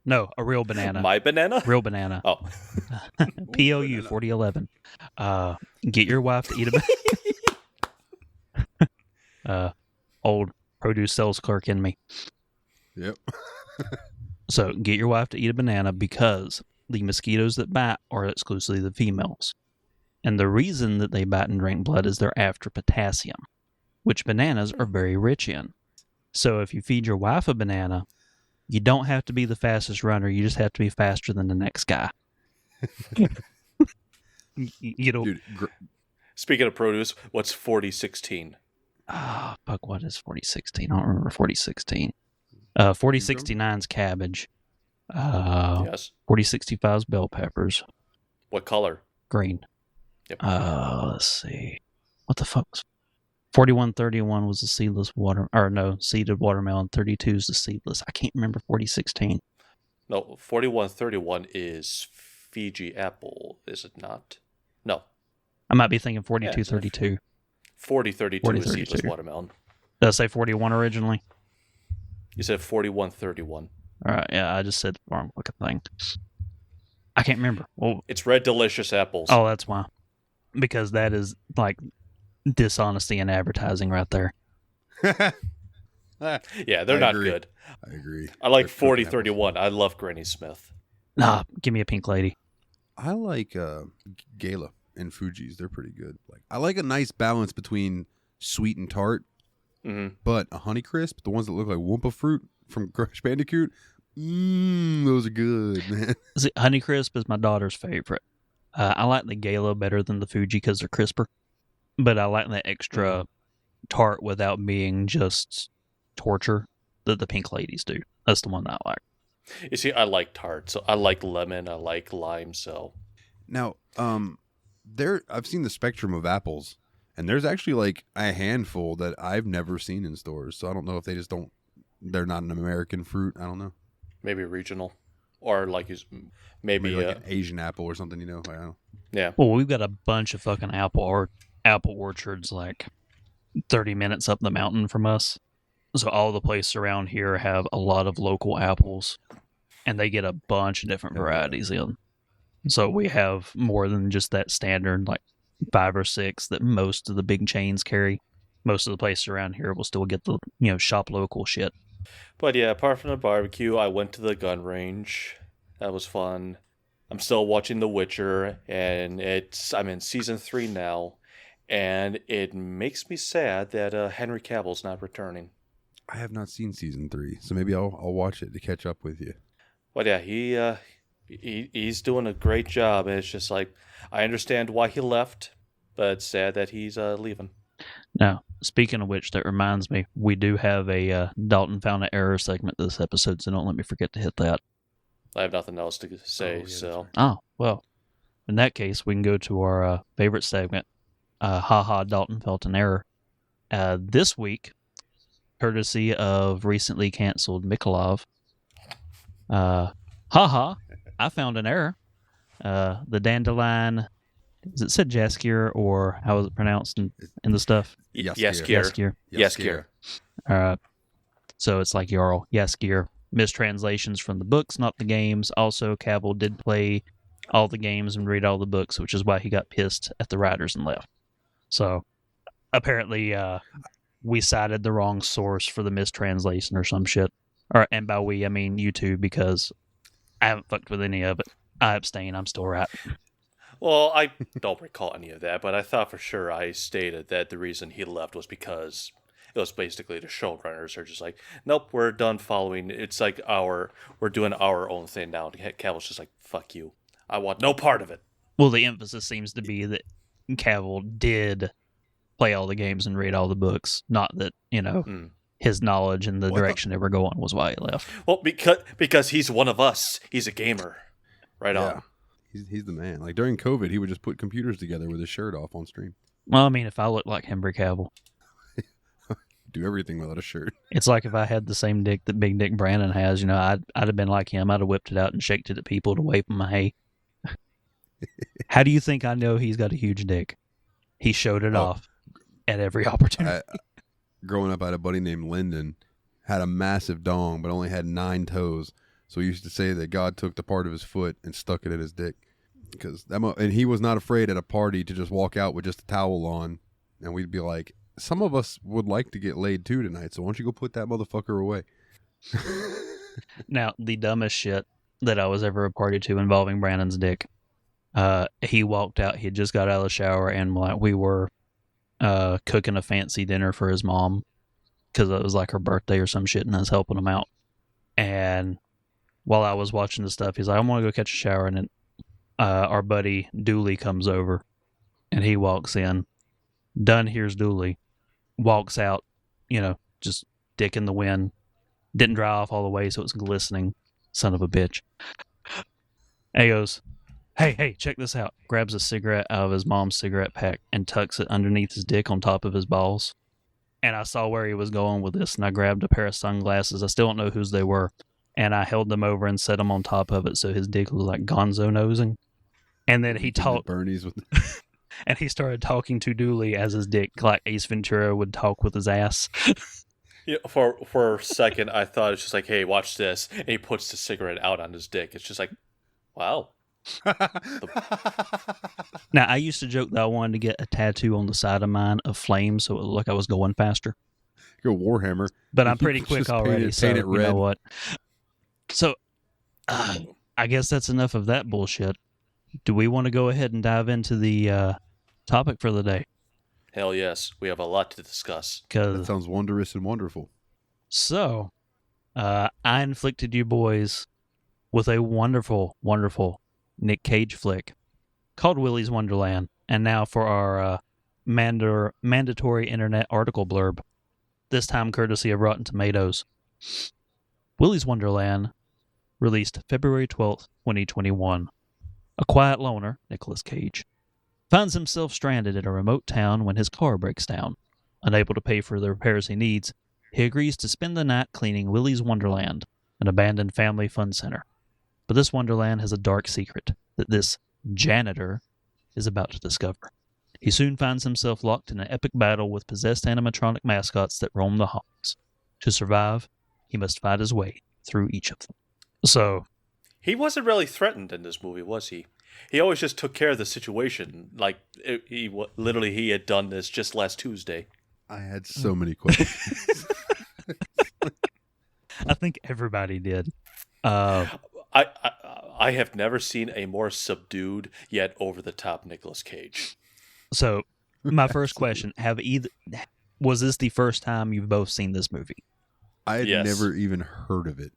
No, a real banana. My banana? Real banana. Oh. POU 4011. Get your wife to eat a old produce sales clerk in me. Yep. So get your wife to eat a banana because the mosquitoes that bite are exclusively the females. And the reason that they bite and drink blood is they're after potassium, which bananas are very rich in. So if you feed your wife a banana, you don't have to be the fastest runner. You just have to be faster than the next guy. Dude, Speaking of produce, what's 4016? Fuck, what is 4016? I don't remember 4016. 4069's cabbage. Yes. 4065's bell peppers. What color? Green. Yep. Let's see. What the fuck was 4131 was the seeded watermelon. 32 is the seedless. I can't remember 4016. No, 4131 is Fiji apple, is it not? No. I might be thinking 4232. 4032 is seedless watermelon. Did I say 41 originally? You said 4131. All right, yeah, I just said the wrong fucking thing. I can't remember. Well, It's red delicious apples. oh, that's why. Because that is like dishonesty in advertising right there. Yeah, they're not agree. good. I agree. I like They're 4031. I love Granny Smith. Nah, give me a pink lady. I like Gala and Fuji's. They're pretty good. Like I like a nice balance between sweet and tart, but a Honeycrisp, the ones that look like Wumpa fruit from Crash Bandicoot, those are good, man. See, Honeycrisp is my daughter's favorite. I like the Gala better than the Fuji because they're crisper, but I like the extra tart without being just torture that the pink ladies do. That's the one that I like. You see, I like tart, so I like lemon, I like lime, so. Now, I've seen the spectrum of apples, and there's actually like a handful that I've never seen in stores. So I don't know if they're not an American fruit. I don't know. Maybe regional. Or like maybe like an Asian apple or something, I don't know. Yeah. Well, we've got a bunch of fucking apple orchards like 30 minutes up the mountain from us. So all the places around here have a lot of local apples, and they get a bunch of different varieties in. So we have more than just that standard, like 5 or 6 that most of the big chains carry. Most of the places around here will still get the, shop local shit. But yeah, apart from the barbecue, I went to the gun range. That was fun. I'm still watching The Witcher, and I'm in season 3 now, and it makes me sad that Henry Cavill's not returning. I have not seen season 3, so maybe I'll watch it to catch up with you. But yeah, he's doing a great job. And it's just like, I understand why he left, but it's sad that he's leaving. Now, speaking of which, that reminds me, we do have a Dalton found an error segment this episode, so don't let me forget to hit that. I have nothing else to say, yeah, so. Oh, well, in that case, we can go to our favorite segment, Haha, Dalton felt an error. This week, courtesy of recently canceled Mikolov, haha, I found an error. The dandelion, is it said Jaskier, or how is it pronounced in the stuff? Jaskier. Jaskier. So it's like Jarl, Jaskier. Mistranslations from the books, not the games. Also, Cavill did play all the games and read all the books, which is why he got pissed at the writers and left. So apparently, we cited the wrong source for the mistranslation or some shit. And by we, I mean YouTube, because I haven't fucked with any of it. I abstain. I'm still right. Well, I don't recall any of that, but I thought for sure I stated that the reason he left was because it was basically the showrunners are just like, nope, we're done following. It's like we're doing our own thing now. Cavill's just like, fuck you. I want no part of it. Well, the emphasis seems to be that Cavill did play all the games and read all the books, not that, his knowledge and the direction they were going was why he left. Well, because he's one of us. He's a gamer. Right on. He's the man. Like during COVID, he would just put computers together with his shirt off on stream. Well, I mean, if I looked like Henry Cavill. Do everything without a shirt. It's like if I had the same dick that Big Dick Brandon has, I'd have been like him. I'd have whipped it out and shaked it at people to wave my hay. How do you think I know he's got a huge dick? He showed it off at every opportunity. Growing up, I had a buddy named Lyndon, had a massive dong, but only had 9 toes. So he used to say that God took the part of his foot and stuck it in his dick. And he was not afraid at a party to just walk out with just a towel on. And we'd be like, some of us would like to get laid too tonight, so why don't you go put that motherfucker away? Now, the dumbest shit that I was ever a party to involving Brandon's dick. He walked out, he had just got out of the shower, and we were cooking a fancy dinner for his mom because it was like her birthday or some shit, and I was helping him out. And while I was watching the stuff, he's like, I'm going to go catch a shower. And then our buddy Dooley comes over, and he walks in. Dunn hears Dooley, walks out, just dick in the wind. Didn't dry off all the way, so it's glistening. Son of a bitch. And he goes, hey, check this out. Grabs a cigarette out of his mom's cigarette pack and tucks it underneath his dick on top of his balls. And I saw where he was going with this, and I grabbed a pair of sunglasses. I still don't know whose they were. And I held them over and set them on top of it so his dick was like gonzo nosing. And then he talked. Bernie's with. And he started talking to Dooley as his dick, like Ace Ventura would talk with his ass. Yeah, for a second, I thought it's just like, hey, watch this. And he puts the cigarette out on his dick. It's just like, wow. Now, I used to joke that I wanted to get a tattoo on the side of mine of flames so it looked like I was going faster. Go Warhammer. But I'm pretty quick already, so paint it red. You know what? So, I guess that's enough of that bullshit. Do we want to go ahead and dive into the topic for the day? Hell yes. We have a lot to discuss. That sounds wondrous and wonderful. So, I inflicted you boys with a wonderful, wonderful Nic Cage flick called Willy's Wonderland. And now for our mandatory internet article blurb, this time courtesy of Rotten Tomatoes. Willy's Wonderland, released February 12th, 2021. A quiet loner, Nicolas Cage, finds himself stranded in a remote town when his car breaks down. Unable to pay for the repairs he needs, he agrees to spend the night cleaning Willy's Wonderland, an abandoned family fun center. But this Wonderland has a dark secret that this janitor is about to discover. He soon finds himself locked in an epic battle with possessed animatronic mascots that roam the halls. To survive, he must fight his way through each of them. So, he wasn't really threatened in this movie, was he? He always just took care of the situation. Like, he had done this just last Tuesday. I had so many questions. I think everybody did. I have never seen a more subdued yet over-the-top Nicolas Cage. So, my first question, was this the first time you've both seen this movie? I had never even heard of it.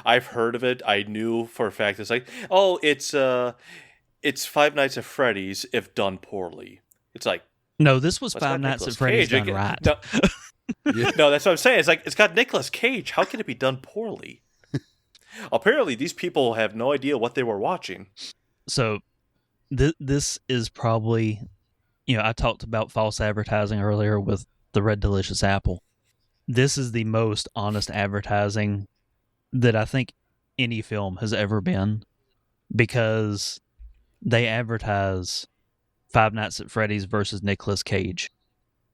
I've heard of it. I knew for a fact it's like, oh, it's Five Nights at Freddy's if done poorly. It's like, no, this was Five Nights at Freddy's done right. No. No, that's what I'm saying. It's like, it's got Nicolas Cage. How can it be done poorly? Apparently, these people have no idea what they were watching. So, this is probably, I talked about false advertising earlier with the Red Delicious Apple. This is the most honest advertising that I think any film has ever been, because they advertise Five Nights at Freddy's versus Nicolas Cage,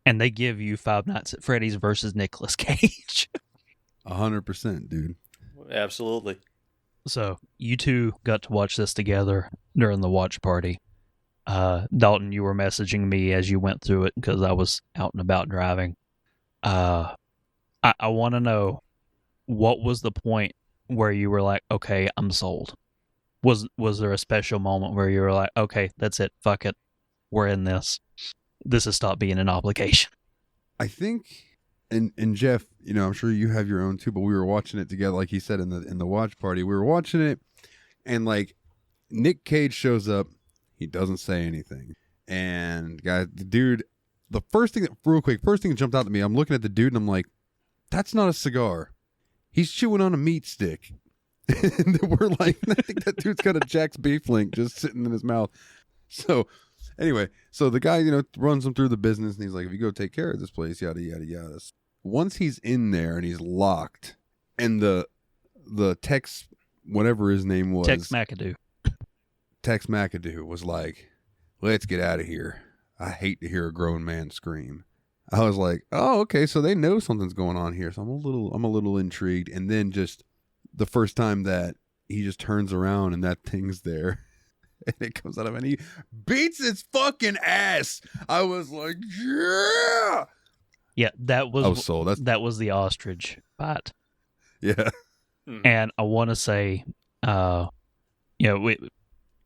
and they give you Five Nights at Freddy's versus Nicolas Cage. 100%, dude. Absolutely. So you two got to watch this together during the watch party. Dalton, you were messaging me as you went through it because I was out and about driving. I want to know, what was the point where you were like, okay, I'm sold? Was there a special moment where you were like, okay, that's it, fuck it, we're in this. This has stopped being an obligation. I think, and Jeff, I'm sure you have your own too, but we were watching it together, like he said in the watch party. We were watching it, and like Nic Cage shows up, he doesn't say anything, and guys, the dude, first thing that jumped out to me, I'm looking at the dude and I'm like, that's not a cigar. He's chewing on a meat stick. And we're like, I think that dude's got a Jack's beef link just sitting in his mouth. So anyway, the guy, runs him through the business, and he's like, if you go take care of this place, yada, yada, yada. Once he's in there and he's locked, and the Tex, whatever his name was. Tex McAdoo was like, let's get out of here. I hate to hear a grown man scream. I was like, oh, okay, so they know something's going on here. So I'm a little intrigued. And then just the first time that he just turns around and that thing's there and it comes out of him and he beats its fucking ass. I was like, yeah. Yeah, that was I was sold. That was the ostrich bite. Yeah. And I want to say,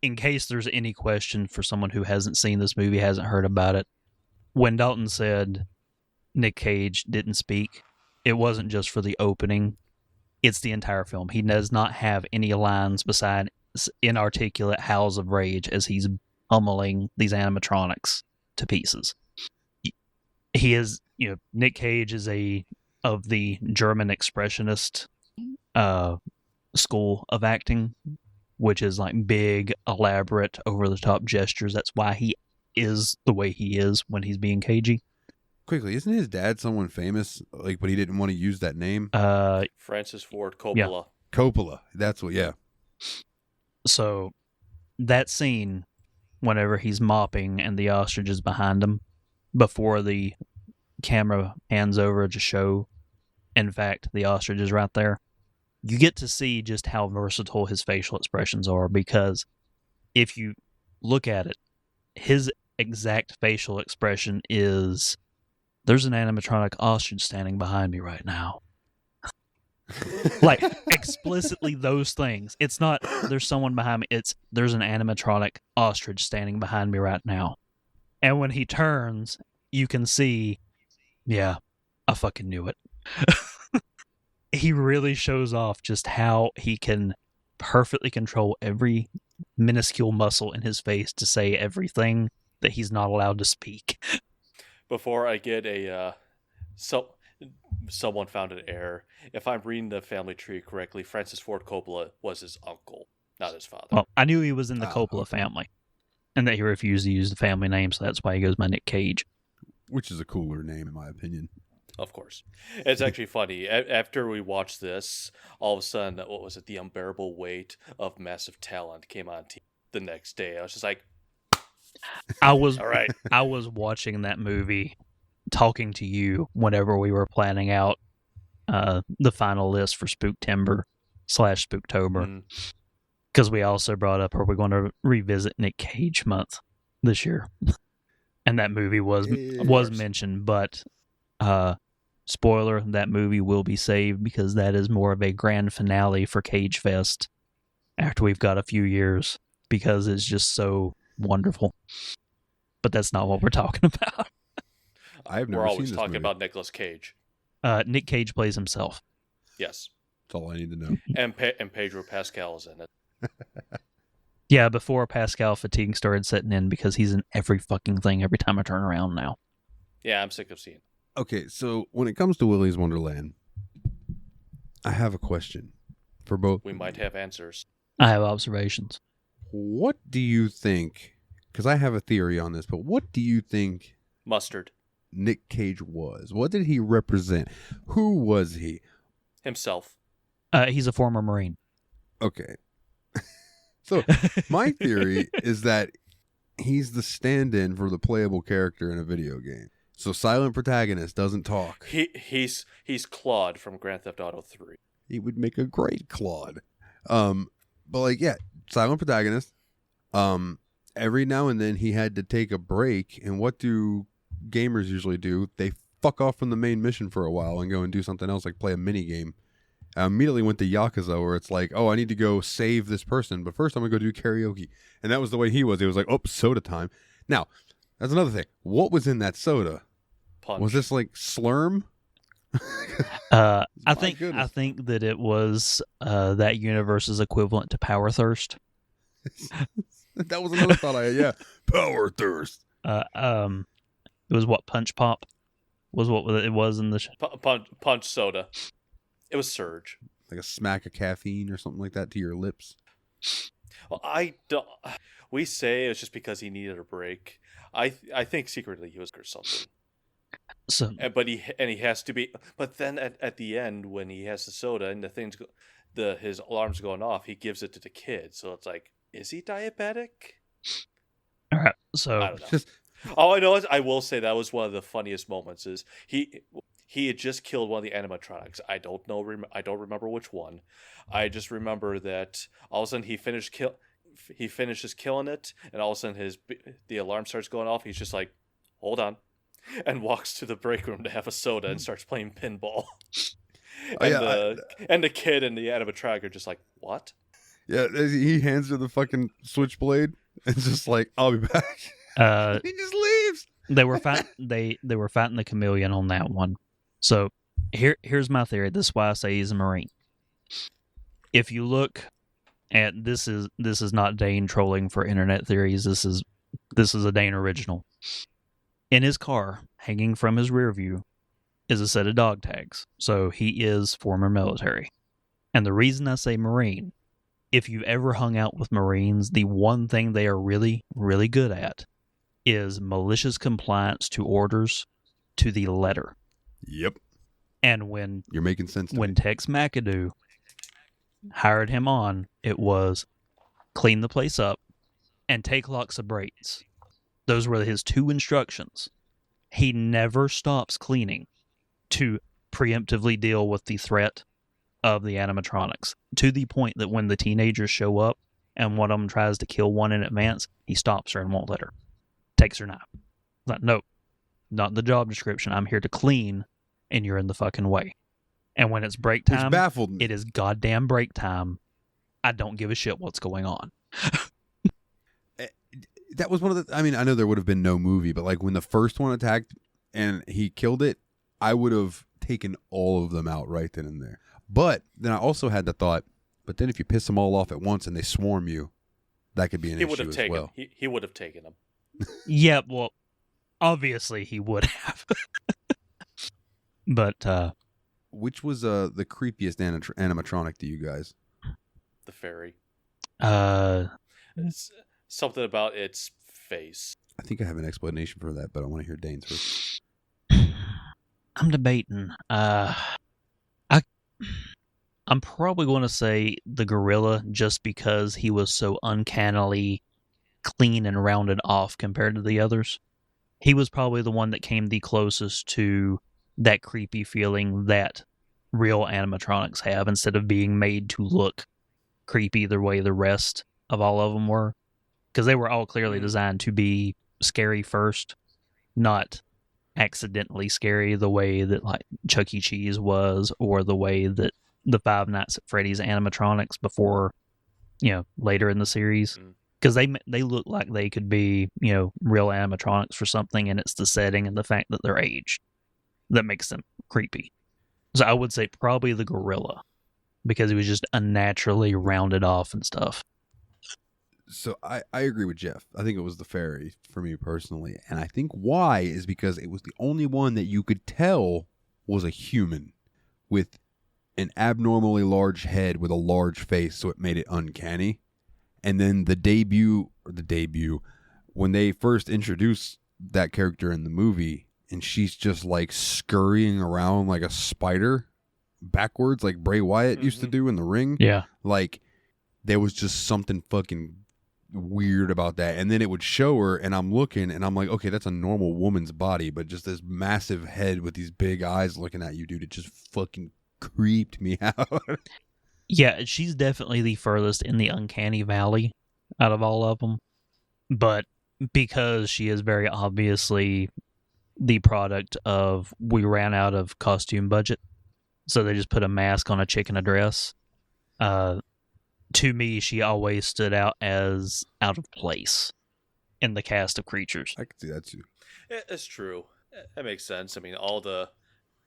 in case there's any question for someone who hasn't seen this movie, hasn't heard about it, when Dalton said Nic Cage didn't speak, it wasn't just for the opening. It's the entire film. He does not have any lines beside inarticulate howls of rage as he's pummeling these animatronics to pieces. He is, Nic Cage is of the German expressionist school of acting, which is like big, elaborate, over-the-top gestures. That's why he is the way he is when he's being cagey. Quickly, isn't his dad someone famous? Like, but he didn't want to use that name. Francis Ford Coppola. Yeah. Coppola. That's what. Yeah. So that scene, whenever he's mopping and the ostrich is behind him, before the camera pans over to show, in fact, the ostrich is right there, you get to see just how versatile his facial expressions are, because if you look at it, his exact facial expression is, there's an animatronic ostrich standing behind me right now. Like, explicitly those things. It's not, there's someone behind me. It's, there's an animatronic ostrich standing behind me right now. And when he turns, you can see, yeah, I fucking knew it. He really shows off just how he can perfectly control every minuscule muscle in his face to say everything that he's not allowed to speak. Before I get someone found an error. If I'm reading the family tree correctly, Francis Ford Coppola was his uncle, not his father. Well, I knew he was in the Coppola family, and that he refused to use the family name, so that's why he goes by Nic Cage. Which is a cooler name, in my opinion. Of course. It's actually funny. After we watched this, all of a sudden, what was it? The Unbearable Weight of Massive Talent came on TV the next day. I was just like, all right. I Mm. was watching that movie, talking to you whenever we were planning out the final list for Spooktember/Spooktober, because we also brought up, are we going to revisit Nic Cage month this year? And that movie was mentioned, but spoiler, that movie will be saved because that is more of a grand finale for Cage Fest after we've got a few years, because it's just so wonderful. But that's not what we're talking about. I've never We're seen always this talking movie. about Nicolas Cage. Nic Cage plays himself. Yes. That's all I need to know. And Pedro Pascal is in it. Yeah, before Pascal fatigue started setting in, because he's in every fucking thing every time I turn around now. Yeah, I'm sick of seeing it. Okay, so when it comes to Willy's Wonderland, I have a question for both. We might have answers. I have observations. What do you think? Because I have a theory on this, but what do you think Mustard. Nic Cage was? What did he represent? Who was he? Himself. He's a former Marine. Okay. So my theory is that he's the stand-in for the playable character in a video game. So silent protagonist doesn't talk. He's Claude from Grand Theft Auto 3. He would make a great Claude. But like, yeah, silent protagonist. Every now and then he had to take a break, and what do gamers usually do? They fuck off from the main mission for a while and go and do something else, like play a mini game. I immediately went to Yakuza, where it's like, oh, I need to go save this person, but first I'm going to go do karaoke. And that was the way he was. He was like, oh, soda time. Now, that's another thing. What was in that soda? Punch. Was this like Slurm? I think that it was that universe's equivalent to Power Thirst. That was another thought I had. Yeah, Power Thirst. It was what Punch Pop was what it was in the Punch soda. It was Surge. Like a smack of caffeine or something like that to your lips. Well, I don't. We say it's just because he needed a break. I think secretly he was or something. So, But he has to be. But then at the end, when he has the soda and his alarm's going off, he gives it to the kid. So it's like, is he diabetic? all right. So I don't know. All I know is I will say that was one of the funniest moments. Is he had just killed one of the animatronics. I don't know. I don't remember which one. I just remember that all of a sudden he finishes killing it, and all of a sudden the alarm starts going off. He's just like, hold on. And walks to the break room to have a soda and starts playing pinball. And the kid and the animatronic are just like, what? Yeah, he hands her the fucking switchblade and just like, I'll be back. He just leaves. They were fighting the chameleon on that one. So here's my theory. This is why I say he's a Marine. If you look at this is not Dane trolling for internet theories. This is a Dane original. In his car, hanging from his rear view, is a set of dog tags. So he is former military. And the reason I say Marine, if you've ever hung out with Marines, the one thing they are really, really good at is malicious compliance to orders to the letter. Yep. And when you're making sense to when me. Tex McAdoo hired him on, it was clean the place up and take locks of braids. Those were his two instructions. He never stops cleaning to preemptively deal with the threat of the animatronics, to the point that when the teenagers show up and one of them tries to kill one in advance, he stops her and won't let her. Takes her knife. Like, no, not the job description. I'm here to clean, and you're in the fucking way. And when it's break time, Which baffled me. It is goddamn break time. I don't give a shit what's going on. That was one of the... I mean, I know there would have been no movie, but like when the first one attacked and he killed it, I would have taken all of them out right then and there. But then I also had the thought, but then if you piss them all off at once and they swarm you, that could be an issue as well. He would have taken them. Yeah, well, obviously he would have. But, which was the creepiest animatronic to you guys? The fairy. It's something about its face. I think I have an explanation for that, but I want to hear Dane's first. I'm debating. I'm probably going to say the gorilla just because he was so uncannily clean and rounded off compared to the others. He was probably the one that came the closest to that creepy feeling that real animatronics have, instead of being made to look creepy the way the rest of all of them were. Because they were all clearly designed to be scary first, not accidentally scary the way that like Chuck E. Cheese was, or the way that the Five Nights at Freddy's animatronics before, later in the series. Because they look like they could be, real animatronics for something, and it's the setting and the fact that they're aged that makes them creepy. So I would say probably the gorilla, because he was just unnaturally rounded off and stuff. So I agree with Jeff. I think it was the fairy for me personally. And I think why is because it was the only one that you could tell was a human with an abnormally large head with a large face, so it made it uncanny. And then the debut, when they first introduced that character in the movie, and she's just like scurrying around like a spider backwards, like Bray Wyatt used to do in the ring. Yeah. Like, there was just something fucking weird about that. And then it would show her, and I'm looking, and I'm like, okay, that's a normal woman's body, but just this massive head with these big eyes looking at you, dude, it just fucking creeped me out. Yeah, she's definitely the furthest in the uncanny valley out of all of them. But because she is very obviously the product of, we ran out of costume budget, so they just put a mask on a chick in a dress. To me, she always stood out as out of place in the cast of creatures. I can see that too. It's true. That makes sense. I mean,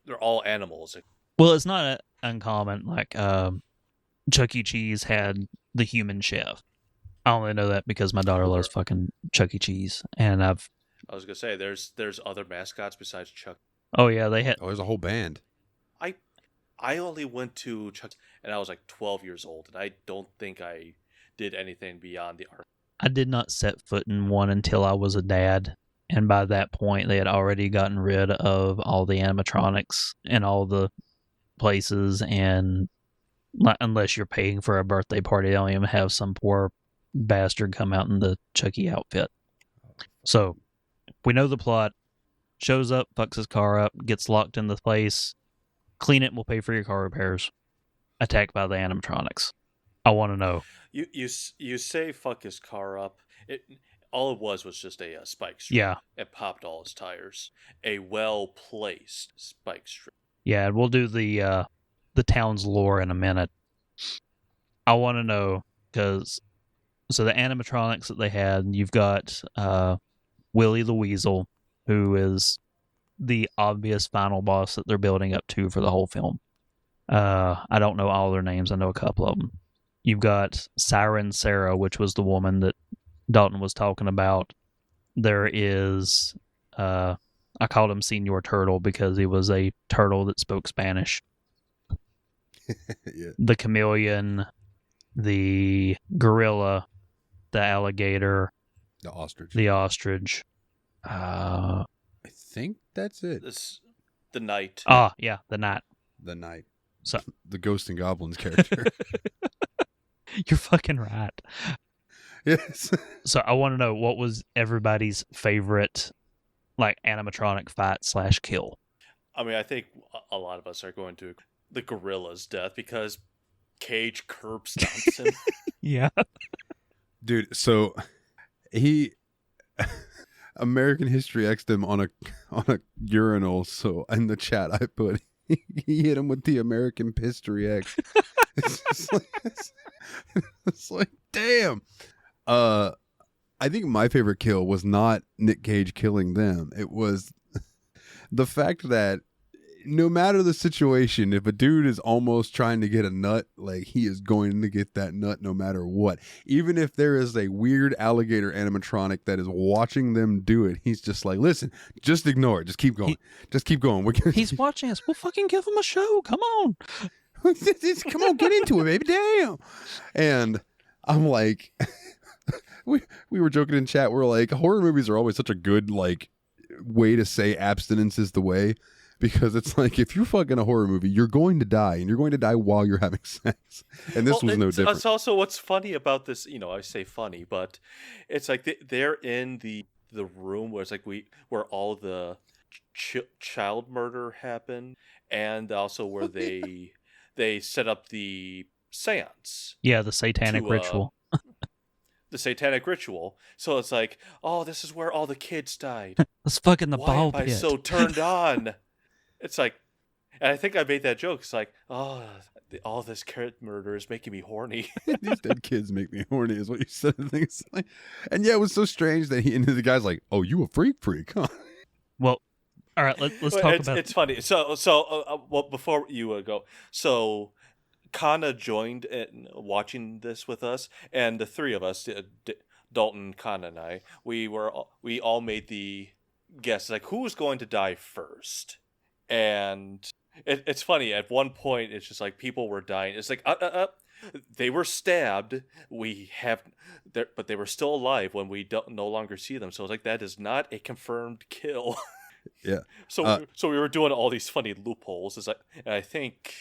they're all animals. Well, it's not uncommon. Like Chuck E. Cheese had the human chef. I only know that because my daughter loves fucking Chuck E. Cheese, and I was gonna say there's other mascots besides Chuck. Oh yeah, they had. Oh, there's a whole band. I only went to Chuck, and I was like 12 years old, and I don't think I did anything beyond the art. I did not set foot in one until I was a dad, and by that point, they had already gotten rid of all the animatronics in all the places, and unless you're paying for a birthday party, they don't even have some poor bastard come out in the Chucky outfit. So, we know the plot. Shows up, fucks his car up, gets locked in the place. Clean it, and we'll pay for your car repairs. Attacked by the animatronics. I want to know. You say fuck his car up. All it was just a spike strip. Yeah. It popped all his tires. A well-placed spike strip. Yeah, we'll do the town's lore in a minute. I want to know, because so the animatronics that they had, you've got Willy the Weasel, who is the obvious final boss that they're building up to for the whole film. I don't know all their names. I know a couple of them. You've got Siren Sarah, which was the woman that Dalton was talking about. There is, I called him Senor Turtle because he was a turtle that spoke Spanish. Yeah. The chameleon, the gorilla, the alligator, The ostrich. the ostrich. I think that's it. The knight. Yeah, the knight. The knight. So The Ghost and Goblins character. you're fucking right. Yes. So I want to know, what was everybody's favorite, like, animatronic fight / kill? I mean, I think a lot of us are going to the gorilla's death because Cage curb stomps him. Yeah. Dude, so he American History X'd him on a urinal, so in the chat I put he hit him with the American History X. It's like damn. I think my favorite kill was not Nic Cage killing them. It was the fact that no matter the situation, if a dude is almost trying to get a nut, like, he is going to get that nut no matter what. Even if there is a weird alligator animatronic that is watching them do it, he's just like, listen, just ignore it. Just keep going. Just keep going. He's watching us. We'll fucking give him a show. Come on. Come on, get into it, baby. Damn. And I'm like, we were joking in chat. We're like, horror movies are always such a good, like, way to say abstinence is the way. Because it's like, if you're fucking a horror movie, you're going to die, and you're going to die while you're having sex. And this was no different. It's also what's funny about this, I say funny, but it's like they're in the room where it's like where all the child murder happened, and also where they set up the seance. Yeah, the satanic ritual. The satanic ritual. So it's like, oh, this is where all the kids died. Let's fucking the Why ball am I pit. so turned on? It's like, and I think I made that joke. It's like, oh, all this carrot murder is making me horny. These dead kids make me horny, is what you said. Things like, and yeah, it was so strange that and the guy's like, "Oh, you a freak, huh?" Well, all right, let's talk about. It's funny. So, well, before you go, so Kana joined in watching this with us, and the three of us, Dalton, Kana, and I, we all made the guess, like, who's going to die first. And it's funny. At one point, it's just like people were dying. It's like, they were stabbed. But they were still alive when we no longer see them. So it's like, that is not a confirmed kill. Yeah. So we were doing all these funny loopholes. It's like, and I think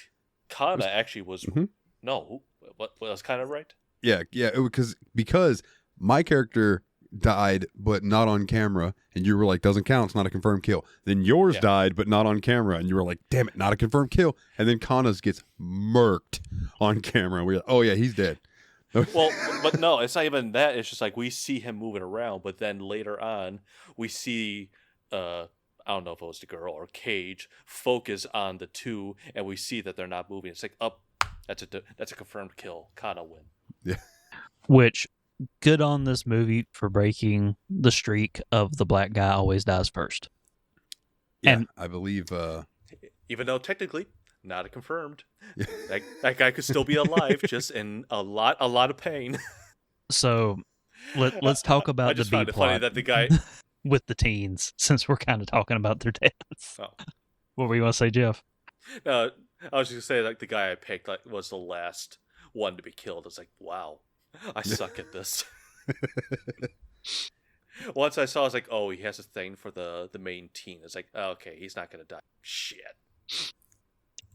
Kana actually was. Mm-hmm. No, what was Kana right? Yeah. Because my character died but not on camera, and you were like, doesn't count, it's not a confirmed kill. Then yours died but not on camera, and you were like, damn it, not a confirmed kill. And then Kana's gets murked on camera, and we're like, oh yeah, he's dead. Well, but no, it's not even that. It's just like we see him moving around, but then later on we see I don't know if it was the girl or Cage, focus on the two, and we see that they're not moving. It's like, that's a confirmed kill. Kana win. Yeah. Which, good on this movie for breaking the streak of the black guy always dies first. Yeah, And I believe. Even though technically not a confirmed, that guy could still be alive, just in a lot of pain. So let's talk about I the just B found it plot funny that the guy. with the teens, since we're kind of talking about their deaths. Oh. What were you going to say, Jeff? I was just gonna say, like, the guy I picked was the last one to be killed. It's like, wow, I suck at this. Once I saw, I was like, oh, he has a thing for the main teen. It's like, oh, okay, he's not gonna die. Shit.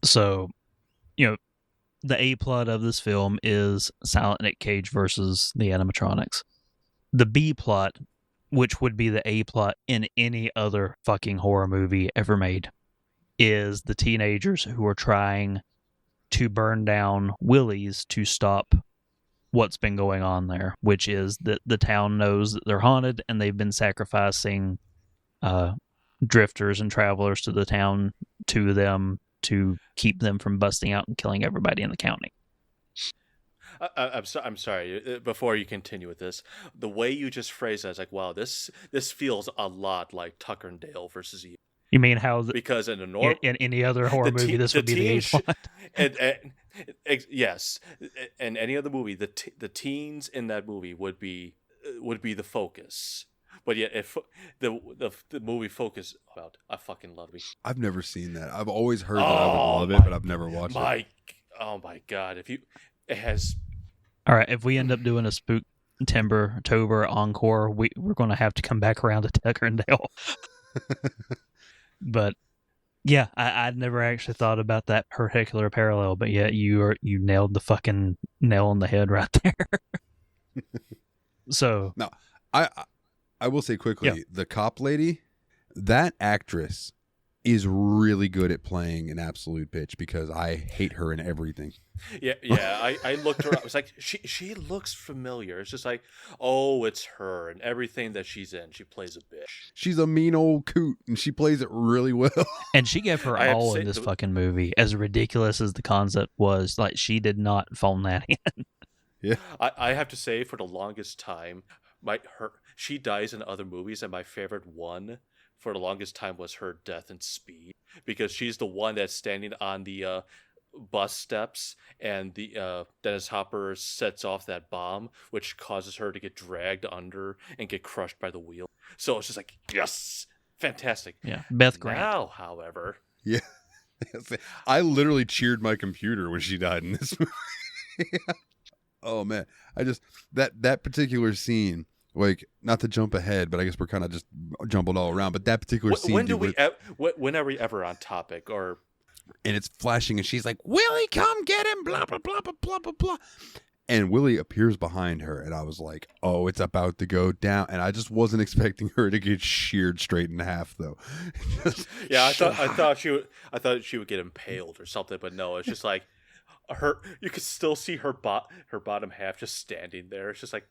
So, the A plot of this film is Silent Nic Cage versus the animatronics. The B plot, which would be the A plot in any other fucking horror movie ever made, is the teenagers who are trying to burn down Willy's to stop what's been going on there, which is that the town knows that they're haunted and they've been sacrificing drifters and travelers to the town to them to keep them from busting out and killing everybody in the county. I'm sorry. Before you continue with this, the way you just phrased it, I was like, wow, this feels a lot like Tucker and Dale versus Evil. You mean how Because in a normal, in any other horror movie, this would be the A plot? Yes, in any other movie, the teens in that movie would be the focus. But yet, if the movie focus about, I fucking love it. I've never seen that. I've always heard that I would love it, but I've never watched it. Oh my god! It has. All right, if we end up doing a Spooktober encore, we're going to have to come back around to Tucker and Dale. But yeah, I'd never actually thought about that particular parallel, but yeah, you nailed the fucking nail on the head right there. So no, I will say quickly, the cop lady, that actress is really good at playing an absolute bitch because I hate her in everything. Yeah. I looked her up. I was like, she looks familiar. It's just like, oh, it's her, and everything that she's in, she plays a bitch. She's a mean old coot, and she plays it really well. And she gave her all in this fucking movie. As ridiculous as the concept was, like, she did not phone that in. Yeah, I have to say, for the longest time, she dies in other movies, and my favorite one for the longest time was her death in Speed, because she's the one that's standing on the bus steps, and the Dennis Hopper sets off that bomb, which causes her to get dragged under and get crushed by the wheel. So it's just like, yes, fantastic. Yeah, Beth Grant. Now, however, yeah, I literally cheered my computer when she died in this movie. Oh man, that particular scene. Like, not to jump ahead, but I guess we're kind of just jumbled all around. But that particular scene, when are we ever on topic? Or and it's flashing, and she's like, "Willy, come get him!" Blah blah blah blah blah blah blah. And Willy appears behind her, and I was like, "Oh, it's about to go down." And I just wasn't expecting her to get sheared straight in half, though. Yeah, I thought she would get impaled or something, but no, it's just like you could still see her bottom half just standing there. It's just like,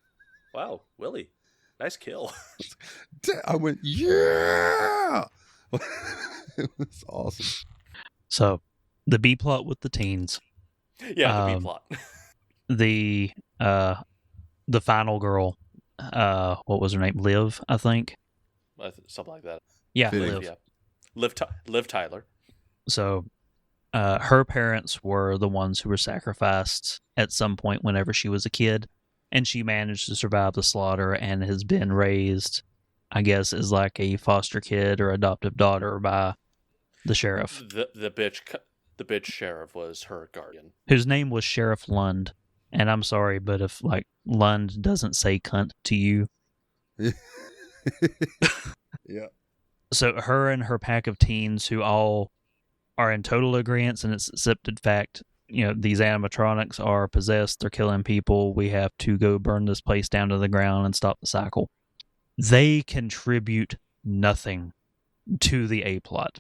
wow, Willy, nice kill. I went, yeah. It was awesome. So, the B plot with the teens. Yeah, the B plot. The final girl, what was her name? Liv, I think. Something like that. Yeah, Liv. Yeah. Liv Tyler. So, her parents were the ones who were sacrificed at some point whenever she was a kid, and she managed to survive the slaughter and has been raised, I guess, as like a foster kid or adoptive daughter by the sheriff. The bitch sheriff was her guardian, whose name was Sheriff Lund. And I'm sorry, but if like Lund doesn't say cunt to you. Yeah. So her and her pack of teens who all are in total agreement, and it's accepted fact, these animatronics are possessed, they're killing people, we have to go burn this place down to the ground and stop the cycle. They contribute nothing to the A plot.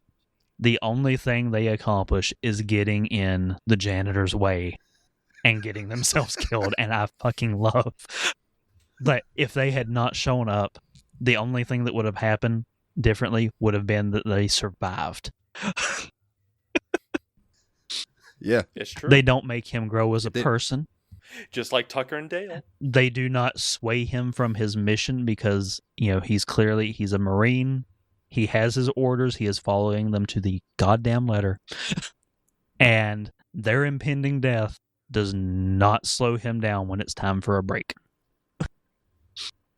The only thing they accomplish is getting in the janitor's way and getting themselves killed. And I fucking love that. If they had not shown up, the only thing that would have happened, differently would have been that they survived. Yeah. It's true. They don't make him grow as a person. Just like Tucker and Dale. They do not sway him from his mission because, he's a Marine. He has his orders. He is following them to the goddamn letter. And their impending death does not slow him down when it's time for a break.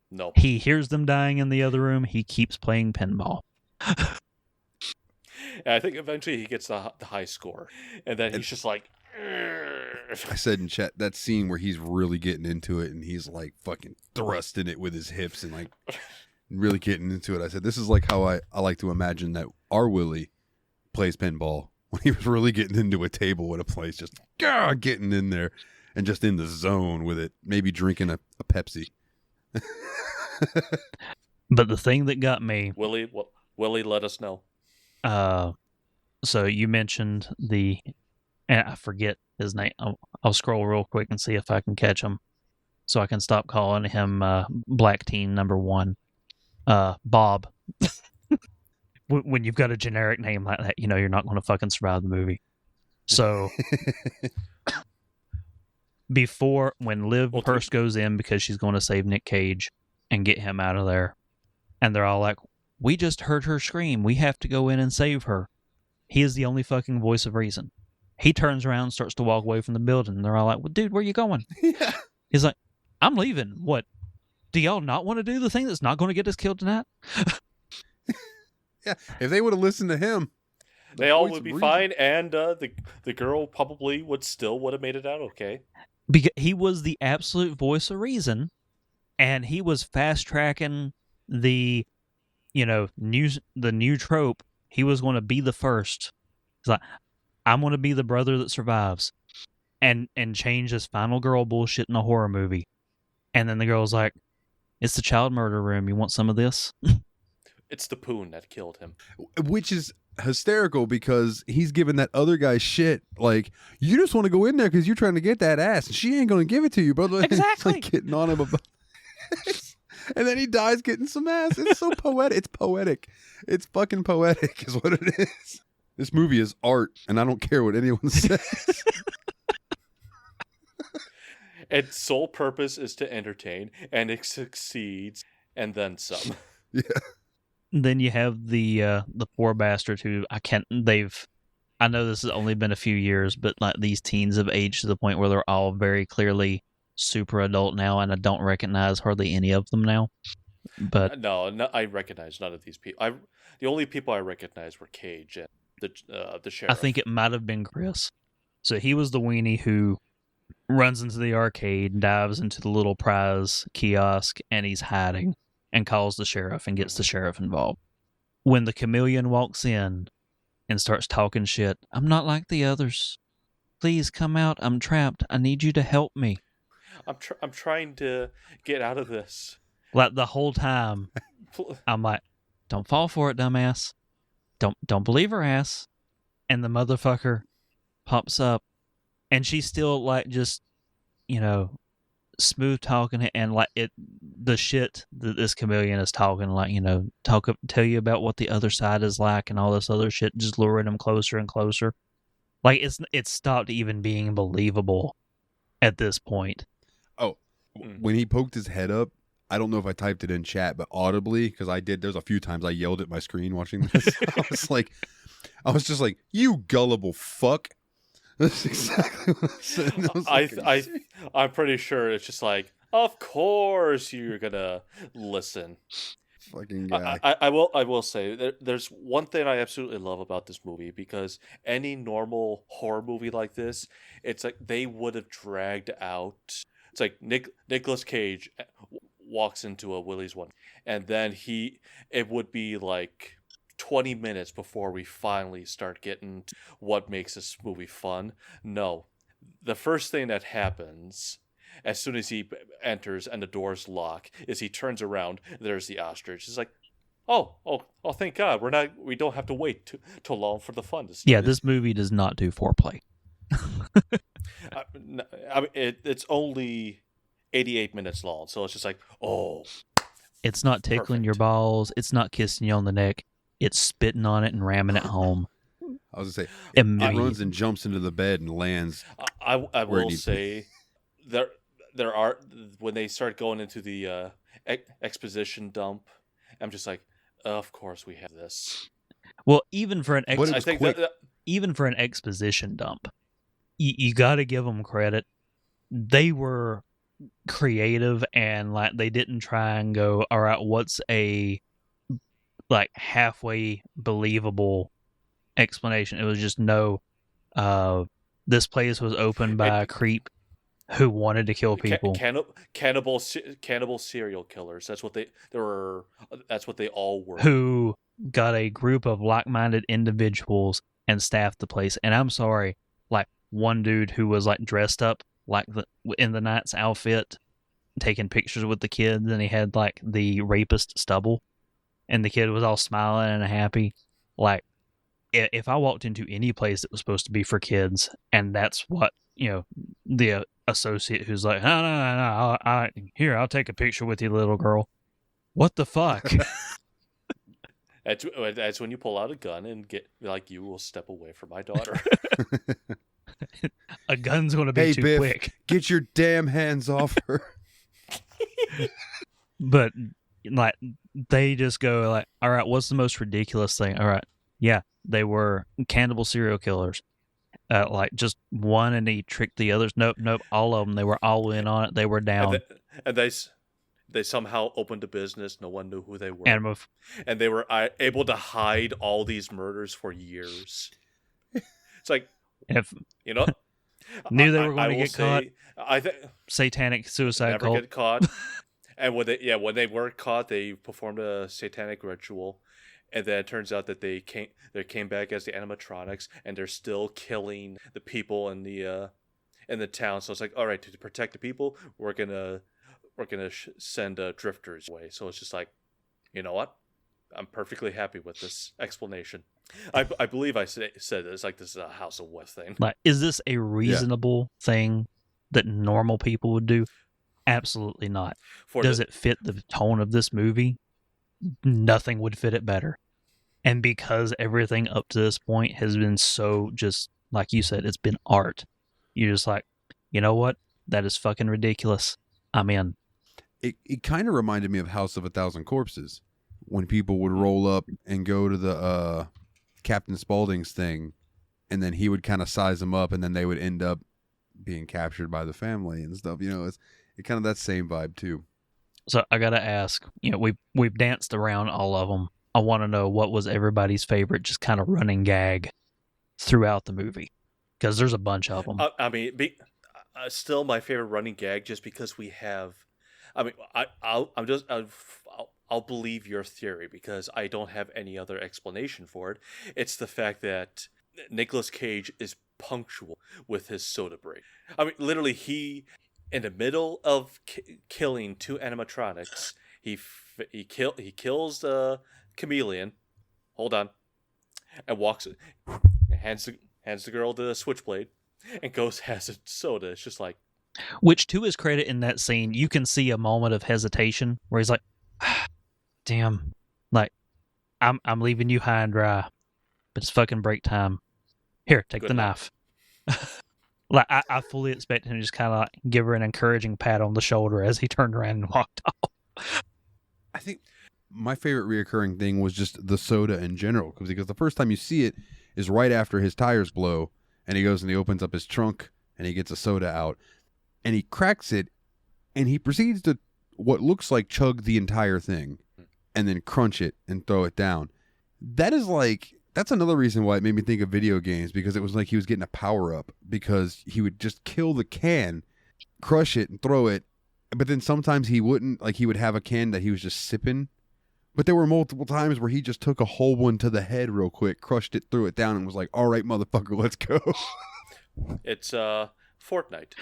No. He hears them dying in the other room. He keeps playing pinball. And I think eventually he gets the high score. And then he's just like... I said in chat, that scene where he's really getting into it and he's like fucking thrusting it with his hips and like really getting into it. I said, this is like how I like to imagine that our Willy plays pinball when he was really getting into a table at a place, just getting in there and just in the zone with it, maybe drinking a Pepsi. But the thing that got me... Willy, let us know. So you mentioned and I forget his name. I'll scroll real quick and see if I can catch him, so I can stop calling him Black Teen Number 1. Bob. When you've got a generic name like that, you're not going to fucking survive the movie. So when Liv first goes in because she's going to save Nic Cag and get him out of there, and they're all like, "We just heard her scream. We have to go in and save her." He is the only fucking voice of reason. He turns around and starts to walk away from the building. And they're all like, "Well, dude, where you going?" Yeah. He's like, "I'm leaving." What? Do y'all not want to do the thing that's not going to get us killed tonight? Yeah. If they would have listened to him, they all would be fine, and the girl probably would have made it out okay. Because he was the absolute voice of reason, and he was fast tracking the new trope. He was going to be the first. He's like, I'm going to be the brother that survives, and change this final girl bullshit in a horror movie. And then the girl's like, "It's the child murder room. You want some of this?" It's the poon that killed him. Which is hysterical because he's giving that other guy shit. Like, you just want to go in there because you're trying to get that ass, and she ain't going to give it to you, brother. Exactly. It's like getting on him about. And then he dies getting some ass. It's so poetic. It's poetic. It's fucking poetic is what it is. This movie is art, and I don't care what anyone says. Its sole purpose is to entertain, and it succeeds, and then some. Yeah. Then you have the poor bastard who I know this has only been a few years, but like these teens have aged to the point where they're all very clearly super adult now, and I don't recognize hardly any of them now. But no, I recognize none of these people. The only people I recognize were Cage and the sheriff. I think it might have been Chris. So he was the weenie who runs into the arcade, dives into the little prize kiosk, and he's hiding and calls the sheriff and gets the sheriff involved. When the chameleon walks in and starts talking shit, "I'm not like the others. Please come out. I'm trapped. I need you to help me." I'm trying to get out of this. Like the whole time, I'm like, "Don't fall for it, dumbass. Don't believe her ass." And the motherfucker pops up, and she's still like just, smooth talking, and like the shit that this chameleon is talking, like, tell you about what the other side is like and all this other shit, just luring him closer and closer. Like it's stopped even being believable at this point. Oh, when he poked his head up, I don't know if I typed it in chat, but audibly, because I did. There's a few times I yelled at my screen watching this. I was just like, "You gullible fuck." That's exactly what I said. I'm pretty sure it's just like, of course you're gonna listen. Fucking guy. I will say there's one thing I absolutely love about this movie, because any normal horror movie like this, it's like they would have dragged out. It's like Nicolas Cage walks into a Willy's one, and then it would be like 20 minutes before we finally start getting to what makes this movie fun. No, the first thing that happens as soon as he enters and the doors lock is he turns around. There's the ostrich. It's like, oh, thank God, we don't have to wait too long for the fun to start. Yeah, this movie does not do foreplay. I mean, it's only 88 minutes long, so it's just like, oh, It's not tickling your Perfect. balls. It's not kissing you on the neck. It's spitting on it and ramming it home. I was gonna say it Immediately. runs and jumps into the bed and lands. I Where it will needs to be. say there are when they start going into the exposition dump, I'm just like, of course we have this. Well, even for an But it I was think quick. even for an exposition dump, you got to give them credit. They were creative and like they didn't try and go, all right, what's a like halfway believable explanation? It was just no. This place was opened by a creep who wanted to kill people. Cannibal serial killers. That's what they were. That's what they all were. Who got a group of like-minded individuals and staffed the place. And I'm sorry, like one dude who was like dressed up like in the knight's outfit, taking pictures with the kids, and he had like the rapist stubble, and the kid was all smiling and happy. Like, if I walked into any place that was supposed to be for kids, and that's what, the associate who's like, no, I'll take a picture with you, little girl. What the fuck? That's when you pull out a gun and get like, you will step away from my daughter. A gun's going to be Hey, too Biff, quick. get your damn hands off her. But like, they just go like, all right, what's the most ridiculous thing? All right, yeah, they were cannibal serial killers. Like just one, and he tricked the others. Nope, all of them. They were all in on it. They were down. And they somehow opened a business. No one knew who they were. And they were able to hide all these murders for years. It's like, if knew they were going to get caught. I think satanic suicide never cult. get caught. And when they were caught, they performed a satanic ritual, and then it turns out that they came back as the animatronics, and they're still killing the people in the town. So it's like, all right, to protect the people, we're gonna send drifters away. So it's just like, you know what? I'm perfectly happy with this explanation. I believe I said this, like, this is a House of West thing. Like, is this a reasonable thing that normal people would do? Absolutely not. Does it fit the tone of this movie? Nothing would fit it better. And because everything up to this point has been so just, like you said, it's been art. You're just like, you know what? That is fucking ridiculous. I'm in. It kind of reminded me of House of a Thousand Corpses, when people would roll up and go to the Captain Spaulding's thing, and then he would kind of size them up, and then they would end up being captured by the family and stuff. It's kind of that same vibe too. So I gotta ask, we've danced around all of them. I want to know, what was everybody's favorite just kind of running gag throughout the movie? Because there's a bunch of them. Still my favorite running gag, just because we have. I mean, I'll believe your theory because I don't have any other explanation for it. It's the fact that Nicolas Cage is punctual with his soda break. I mean, literally, in the middle of killing two animatronics, he kills the chameleon. Hold on, and hands the girl the switchblade, and goes has a soda. It's just like, which, to his credit, in that scene, you can see a moment of hesitation where he's like, "Damn, like I'm leaving you high and dry, but it's fucking break time. Here, take the knife." Like, I fully expect him to just kind of like give her an encouraging pat on the shoulder as he turned around and walked off. I think my favorite reoccurring thing was just the soda in general, because the first time you see it is right after his tires blow, and he goes and he opens up his trunk and he gets a soda out, and he cracks it, and he proceeds to what looks like chug the entire thing and then crunch it and throw it down. That's another reason why it made me think of video games, because it was like he was getting a power-up, because he would just kill the can, crush it, and throw it, but then sometimes he wouldn't. Like, he would have a can that he was just sipping, but there were multiple times where he just took a whole one to the head real quick, crushed it, threw it down, and was like, all right, motherfucker, let's go. It's Fortnite.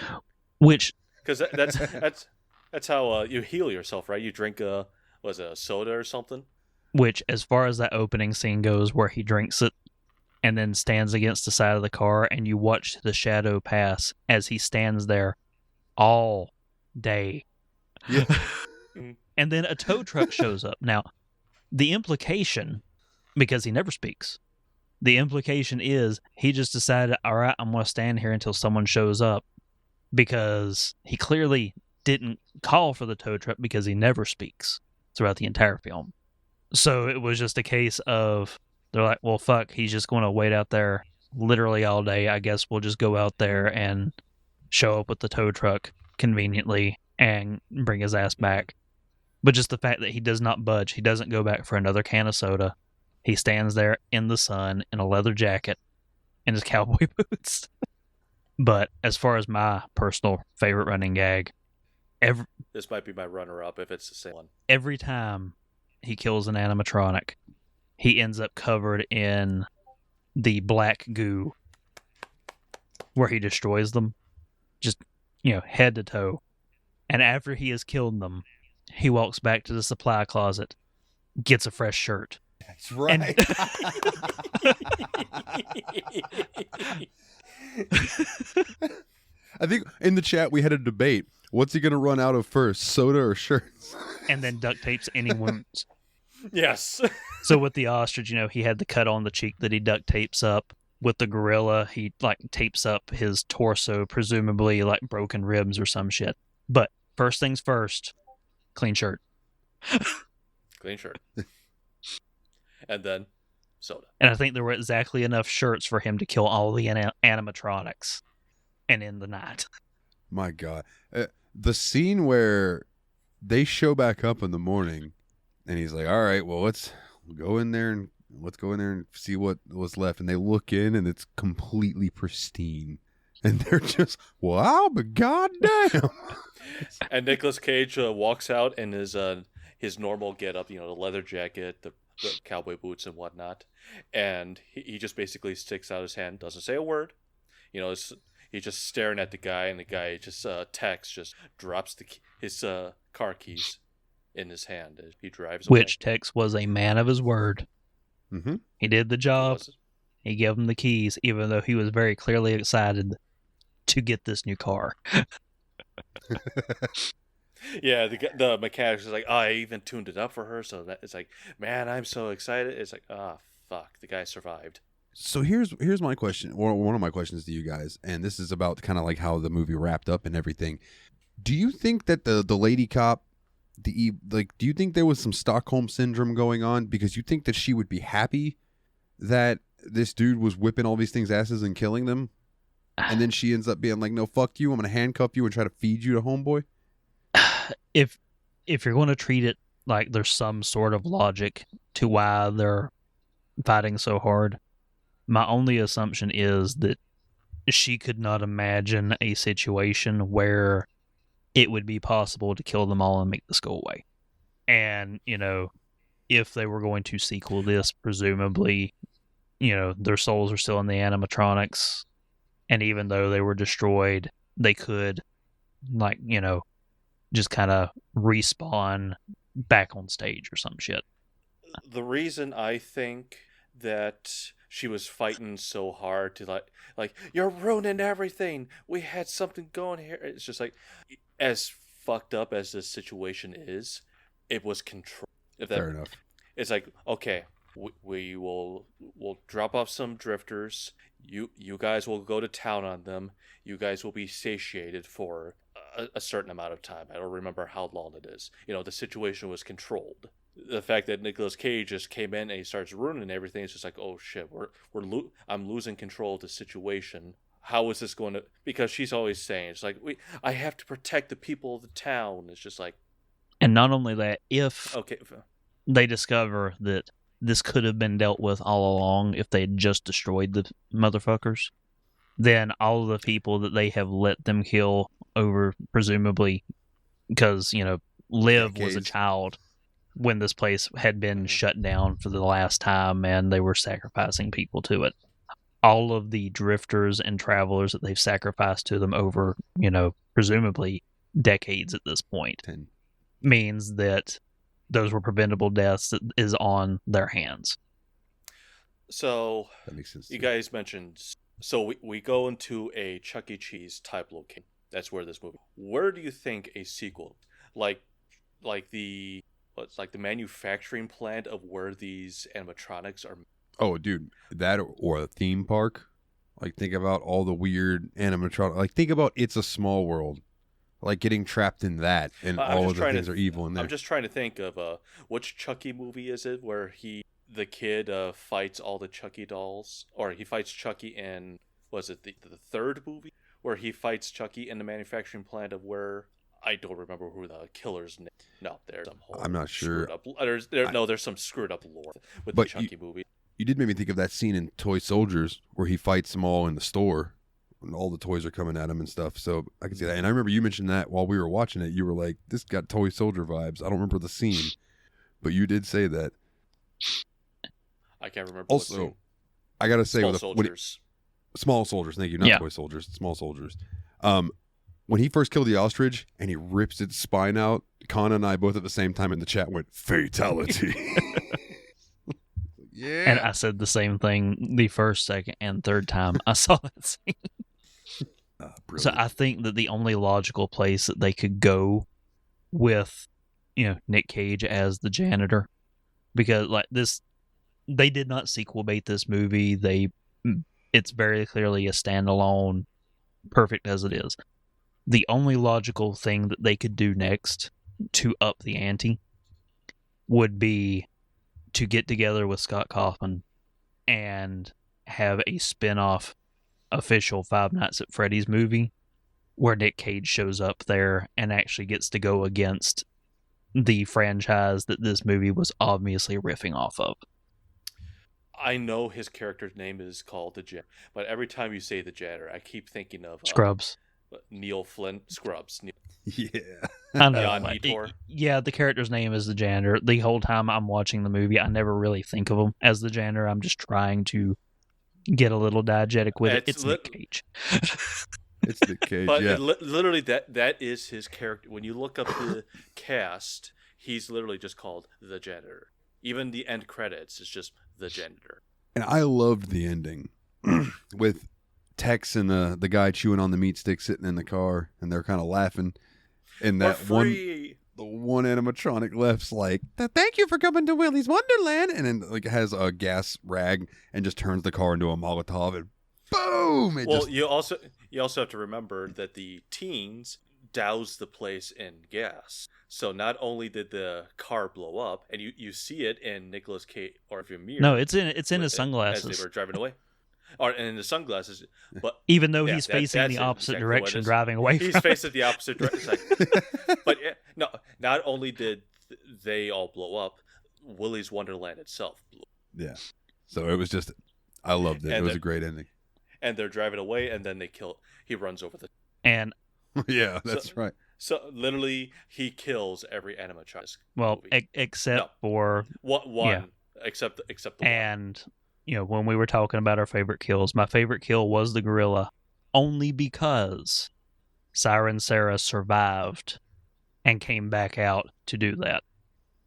Which... Because that's how you heal yourself, right? You drink a soda or something? Which, as far as that opening scene goes, where he drinks it and then stands against the side of the car, and you watch the shadow pass as he stands there all day. Yeah. And then a tow truck shows up. Now, the implication, because he never speaks, the implication is he just decided, all right, I'm going to stand here until someone shows up, because he clearly didn't call for the tow truck because he never speaks throughout the entire film. So it was just a case of, they're like, well, fuck, he's just going to wait out there literally all day. I guess we'll just go out there and show up with the tow truck conveniently and bring his ass back. But just the fact that he does not budge, he doesn't go back for another can of soda. He stands there in the sun in a leather jacket and his cowboy boots. But as far as my personal favorite running gag, this might be my runner-up if it's the same one. Every time he kills an animatronic, he ends up covered in the black goo where he destroys them, just, head to toe. And after he has killed them, he walks back to the supply closet, gets a fresh shirt. That's right. I think in the chat we had a debate. What's he going to run out of first, soda or shirts? And then duct tapes any wounds. Yes. So with the ostrich, he had the cut on the cheek that he duct tapes up. With the gorilla, he tapes up his torso, presumably broken ribs or some shit. But first things first, clean shirt. Clean shirt. And then soda. And I think there were exactly enough shirts for him to kill all the animatronics and end the night. My God. The scene where they show back up in the morning and he's like, all right, well, let's go in there and see what was left. And they look in and it's completely pristine. And they're just, wow, but goddamn. And Nicolas Cage walks out in his normal getup, the leather jacket, the cowboy boots and whatnot. And he just basically sticks out his hand, doesn't say a word. He's just staring at the guy, and the guy just Tex just drops his car keys in his hand as he drives away. Which Tex was a man of his word. Mm-hmm. He did the job. He gave him the keys, even though he was very clearly excited to get this new car. Yeah, the mechanic is like, oh, I even tuned it up for her, so that it's like, man, I'm so excited. It's like, fuck, the guy survived. So here's my question, or one of my questions to you guys, and this is about kind of like how the movie wrapped up and everything. Do you think that the lady cop, do you think there was some Stockholm syndrome going on? Because you think that she would be happy that this dude was whipping all these things' asses and killing them, and then she ends up being like, no, fuck you, I'm gonna handcuff you and try to feed you to homeboy? If you're going to treat it like there's some sort of logic to why they're fighting so hard, my only assumption is that she could not imagine a situation where it would be possible to kill them all and make this go away. And, if they were going to sequel this, presumably, their souls are still in the animatronics. And even though they were destroyed, they could, just kind of respawn back on stage or some shit. The reason I think that she was fighting so hard to like you're ruining everything. We had something going here. It's just like, as fucked up as this situation is, it was controlled. Fair enough. It's like, okay, we'll drop off some drifters. You guys will go to town on them. You guys will be satiated for a certain amount of time. I don't remember how long it is. The situation was controlled. The fact that Nicolas Cage just came in and he starts ruining everything, it's just like, oh shit, I'm losing control of the situation. How is this going to? Because she's always saying, it's like, I have to protect the people of the town. It's just like, and not only that, if they discover that this could have been dealt with all along if they had just destroyed the motherfuckers, then all of the people that they have let them kill over, presumably, because, Liv was a child when this place had been shut down for the last time and they were sacrificing people to it. All of the drifters and travelers that they've sacrificed to them over, presumably decades at this point, means that those were preventable deaths that is on their hands. So, that makes sense. You guys mentioned, so we go into a Chuck E. Cheese type location. That's where this movie. Where do you think a sequel, like like the manufacturing plant of where these animatronics are. Oh, dude, that or a theme park. Like, think about all the weird animatronic. Like, think about It's a Small World. Like, getting trapped in that, and all of the things are evil in there. I'm just trying to think of which Chucky movie is it where the kid fights all the Chucky dolls, or he fights Chucky in, was it the third movie where he fights Chucky in the manufacturing plant of where, I don't remember who the killer's name. No, there's some whole I'm not sure. There's some screwed up lore with the Chucky movie. You did make me think of that scene in Toy Soldiers where he fights them all in the store and all the toys are coming at him and stuff. So I can see that. And I remember you mentioned that while we were watching it. You were like, this got Toy Soldier vibes. I don't remember the scene, but you did say that. I can't remember. Also, I got to say, Small Soldiers. Thank you. Not Toy Soldiers. Small Soldiers. When he first killed the ostrich and he rips its spine out, Kana and I both at the same time in the chat went, fatality. Yeah. And I said the same thing the first, second, and third time I saw that scene. So I think that the only logical place that they could go with, Nic Cage as the janitor, because like this, they did not sequel bait this movie. It's very clearly a standalone, perfect as it is. The only logical thing that they could do next to up the ante would be to get together with Scott Kaufman and have a spin-off official Five Nights at Freddy's movie where Nic Cage shows up there and actually gets to go against the franchise that this movie was obviously riffing off of. I know his character's name is called the Janitor, but every time you say the Janitor, I keep thinking of Scrubs. Neil Flynn, Scrubs. Yeah. I know. The character's name is the janitor. The whole time I'm watching the movie, I never really think of him as the janitor. I'm just trying to get a little diegetic with it. It's Nic Cage. It's Nic Cage, but yeah. Literally, that is his character. When you look up the cast, he's literally just called the janitor. Even the end credits is just the janitor. And I loved the ending with Tex and the guy chewing on the meat stick sitting in the car, and they're kind of laughing. And that the one animatronic left's like, "Thank you for coming to Willy's Wonderland," and then like has a gas rag and just turns the car into a Molotov, and boom! You also have to remember that the teens doused the place in gas. So not only did the car blow up, and you see it in Nicolas Cage or Vermeer. No, it's in his sunglasses as they were driving away. Or in the sunglasses, but even though he's facing the opposite direction, driving away. He's facing the opposite direction. But no, not only did they all blow up, Willy's Wonderland itself blew up. Yeah. So it was just, I loved it. It was a great ending. And they're driving away, and then he runs over the. And yeah, that's right. So literally, he kills every animatronic. Well, except for one, yeah. except the and. One. When we were talking about our favorite kills, my favorite kill was the gorilla, only because Siren Sarah survived and came back out to do that.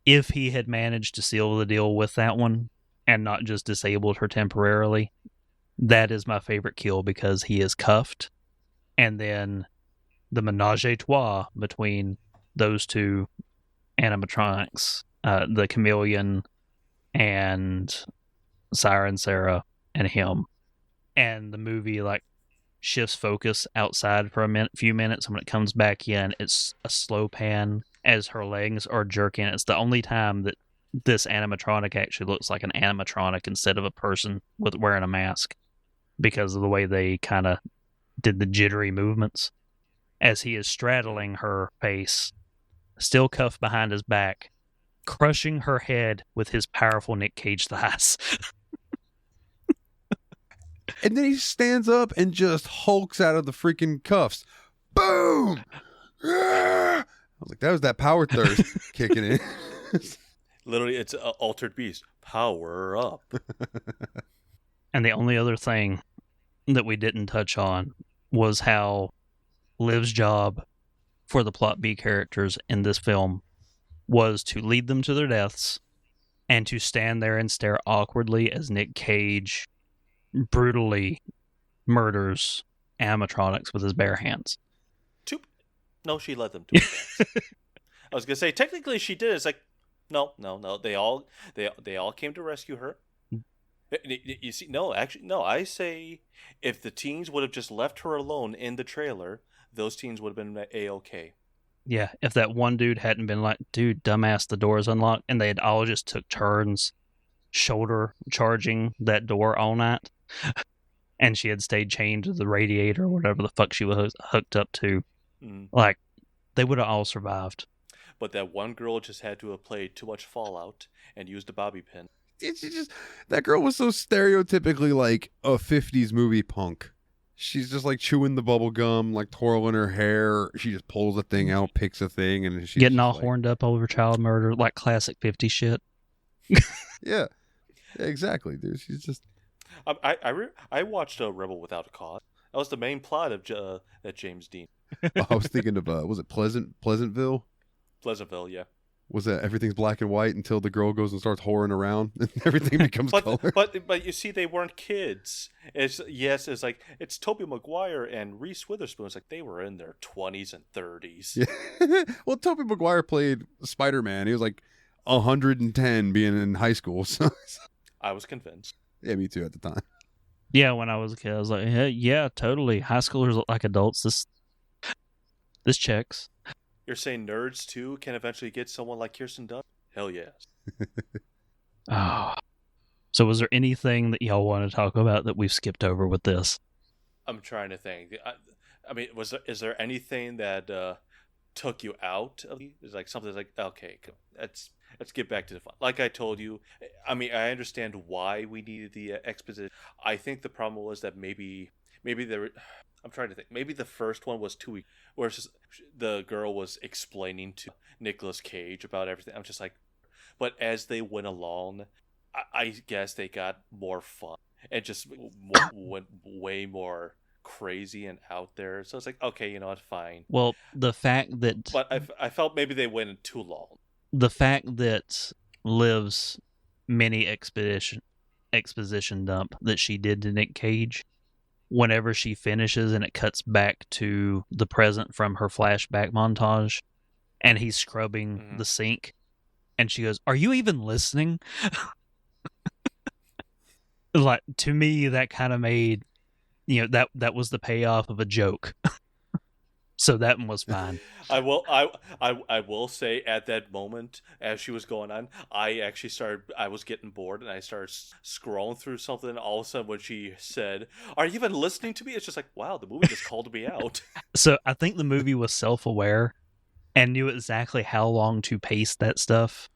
If he had managed to seal the deal with that one and not just disabled her temporarily, that is my favorite kill because he is cuffed, and then the menage a trois between those two animatronics, the chameleon and Siren Sarah and him, and the movie shifts focus outside for a few minutes, and when it comes back in, it's a slow pan as her legs are jerking. It's the only time that this animatronic actually looks like an animatronic instead of a person with wearing a mask, because of the way they kind of did the jittery movements as he is straddling her face, still cuffed behind his back, crushing her head with his powerful Nic Cage thighs. And then he stands up and just hulks out of the freaking cuffs. Boom! I was like, that was that power thirst kicking in. Literally, it's an altered beast. Power up. And the only other thing that we didn't touch on was how Liv's job for the plot B characters in this film was to lead them to their deaths and to stand there and stare awkwardly as Nic Cage brutally murders animatronics with his bare hands. No, she led them to his deaths. I was gonna say technically she did. It's like, no. They all came to rescue her. You see, no, actually, no. I say if the teens would have just left her alone in the trailer, those teens would have been A-OK. Yeah, if that one dude hadn't been like, dude, dumbass, the door is unlocked, and they had all just took turns shoulder charging that door all night, and she had stayed chained to the radiator or whatever the fuck she was hooked up to, like, they would have all survived. But that one girl just had to have played too much Fallout and used a bobby pin. That girl was so stereotypically like a 50s movie punk. She's just like chewing the bubble gum, like twirling her hair. She just pulls a thing out, picks a thing, and she's getting all horned up over child murder, like classic 50 shit. Yeah, exactly, dude. She's just. I watched Rebel Without a Cause. That was the main plot of that James Dean. I was thinking of was it Pleasantville? Pleasantville, yeah. Was that everything's black and white until the girl goes and starts whoring around and everything becomes color? But you see, they weren't kids. It's like it's Tobey Maguire and Reese Witherspoon. It's like they were in their 20s and 30s. Yeah. Well, Tobey Maguire played Spider-Man. He was like 110 being in high school. So I was convinced. Yeah, me too at the time. Yeah, when I was a kid, I was like, yeah, totally. High schoolers look like adults. This checks. You're saying nerds, too, can eventually get someone like Kirsten Dunst? Hell yes. Oh. So was there anything that y'all want to talk about that we've skipped over with this? I'm trying to think. I mean, is there anything that took you out of it? Is like something like, okay, let's get back to the fun. Like I told you, I mean, I understand why we needed the exposition. I think the problem was that maybe I'm trying to think. Maybe the first one was 2 weeks, where it's just, the girl was explaining to Nicolas Cage about everything. I'm just like, but as they went along, I guess they got more fun and just went way more crazy and out there. So it's like, okay, you know what, fine. Well, the fact that... But I felt maybe they went too long. The fact that Liv's mini exposition dump that she did to Nic Cage, whenever she finishes and it cuts back to the present from her flashback montage, and he's scrubbing the sink, and she goes, "Are you even listening?" Like, to me, that kind of made, that was the payoff of a joke. So that one was fine. I will say at that moment, as she was going on, I was getting bored and I started scrolling through something. And all of a sudden when she said, "Are you even listening to me?" It's just like, wow, the movie just called me out. So I think the movie was self-aware and knew exactly how long to pace that stuff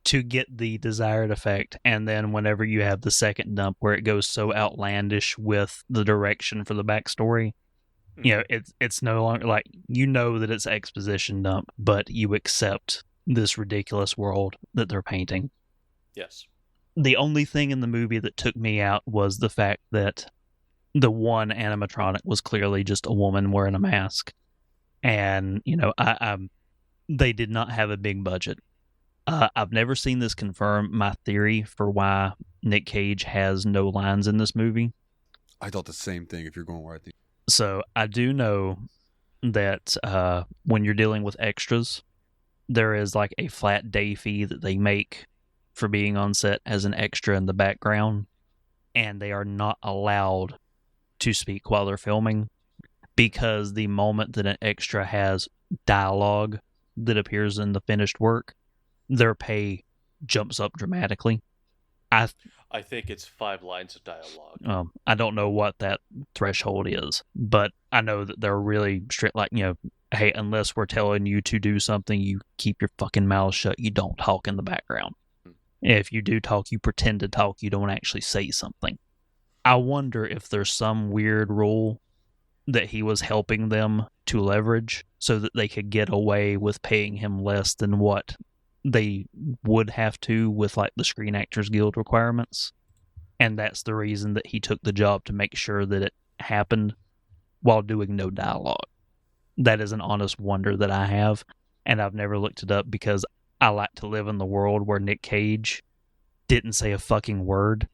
to get the desired effect. And then whenever you have the second dump where it goes so outlandish with the direction for the backstory, it's no longer like, that it's exposition dump, but you accept this ridiculous world that they're painting. Yes. The only thing in the movie that took me out was the fact that the one animatronic was clearly just a woman wearing a mask. And, they did not have a big budget. I've never seen this confirm my theory for why Nic Cage has no lines in this movie. I thought the same thing, if you're going where I think. So I do know that when you're dealing with extras, there is like a flat day fee that they make for being on set as an extra in the background, and they are not allowed to speak while they're filming, because the moment that an extra has dialogue that appears in the finished work, their pay jumps up dramatically. I think it's 5 lines of dialogue. I don't know what that threshold is, but I know that they're really strict, like, hey, unless we're telling you to do something, you keep your fucking mouth shut. You don't talk in the background. If you do talk, you pretend to talk. You don't actually say something. I wonder if there's some weird rule that he was helping them to leverage so that they could get away with paying him less than what they would have to with like the Screen Actors Guild requirements. And that's the reason that he took the job, to make sure that it happened while doing no dialogue. That is an honest wonder that I have, and I've never looked it up because I like to live in the world where Nic Cage didn't say a fucking word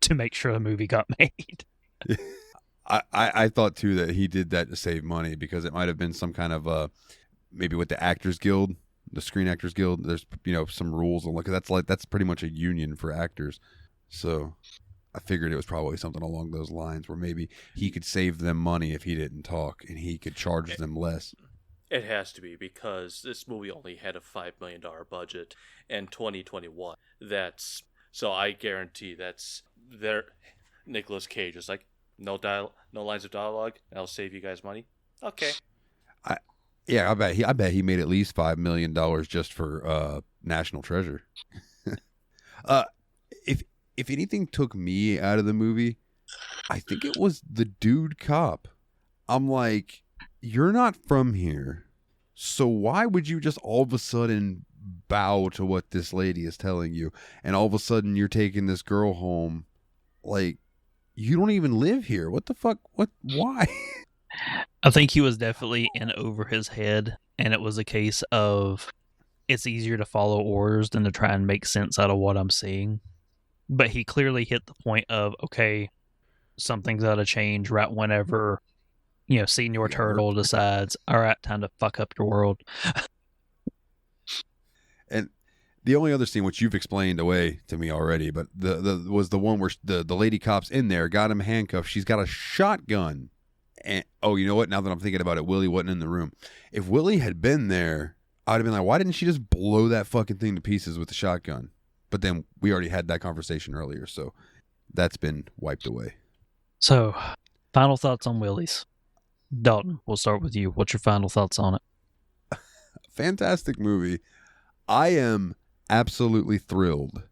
to make sure the movie got made. I thought too that he did that to save money, because it might have been some kind of maybe with the Actors Guild, the Screen Actors Guild, there's some rules on because that's pretty much a union for actors. So I figured it was probably something along those lines where maybe he could save them money if he didn't talk, and he could charge them less. It has to be because this movie only had a $5 million budget in 2021. So I guarantee that's there. Nicolas Cage is like, no lines of dialogue. I'll save you guys money. Okay. I bet he made at least $5 million just for National Treasure. If anything took me out of the movie, I think it was the dude cop. I'm like, you're not from here, so why would you just all of a sudden bow to what this lady is telling you, and all of a sudden you're taking this girl home? Like, you don't even live here. What the fuck? Why? I think he was definitely in over his head, and it was a case of it's easier to follow orders than to try and make sense out of what I'm seeing. But he clearly hit the point of, okay, something's got to change right whenever, Senior Turtle decides, all right, time to fuck up your world. And the only other scene, which you've explained away to me already, but was the one where the lady cop's in there, got him handcuffed. She's got a shotgun. And you know what? Now that I'm thinking about it, Willy wasn't in the room. If Willy had been there, I'd have been like, why didn't she just blow that fucking thing to pieces with the shotgun? But then we already had that conversation earlier, so that's been wiped away. So, final thoughts on Willy's. Dalton, we'll start with you. What's your final thoughts on it? Fantastic movie. I am absolutely thrilled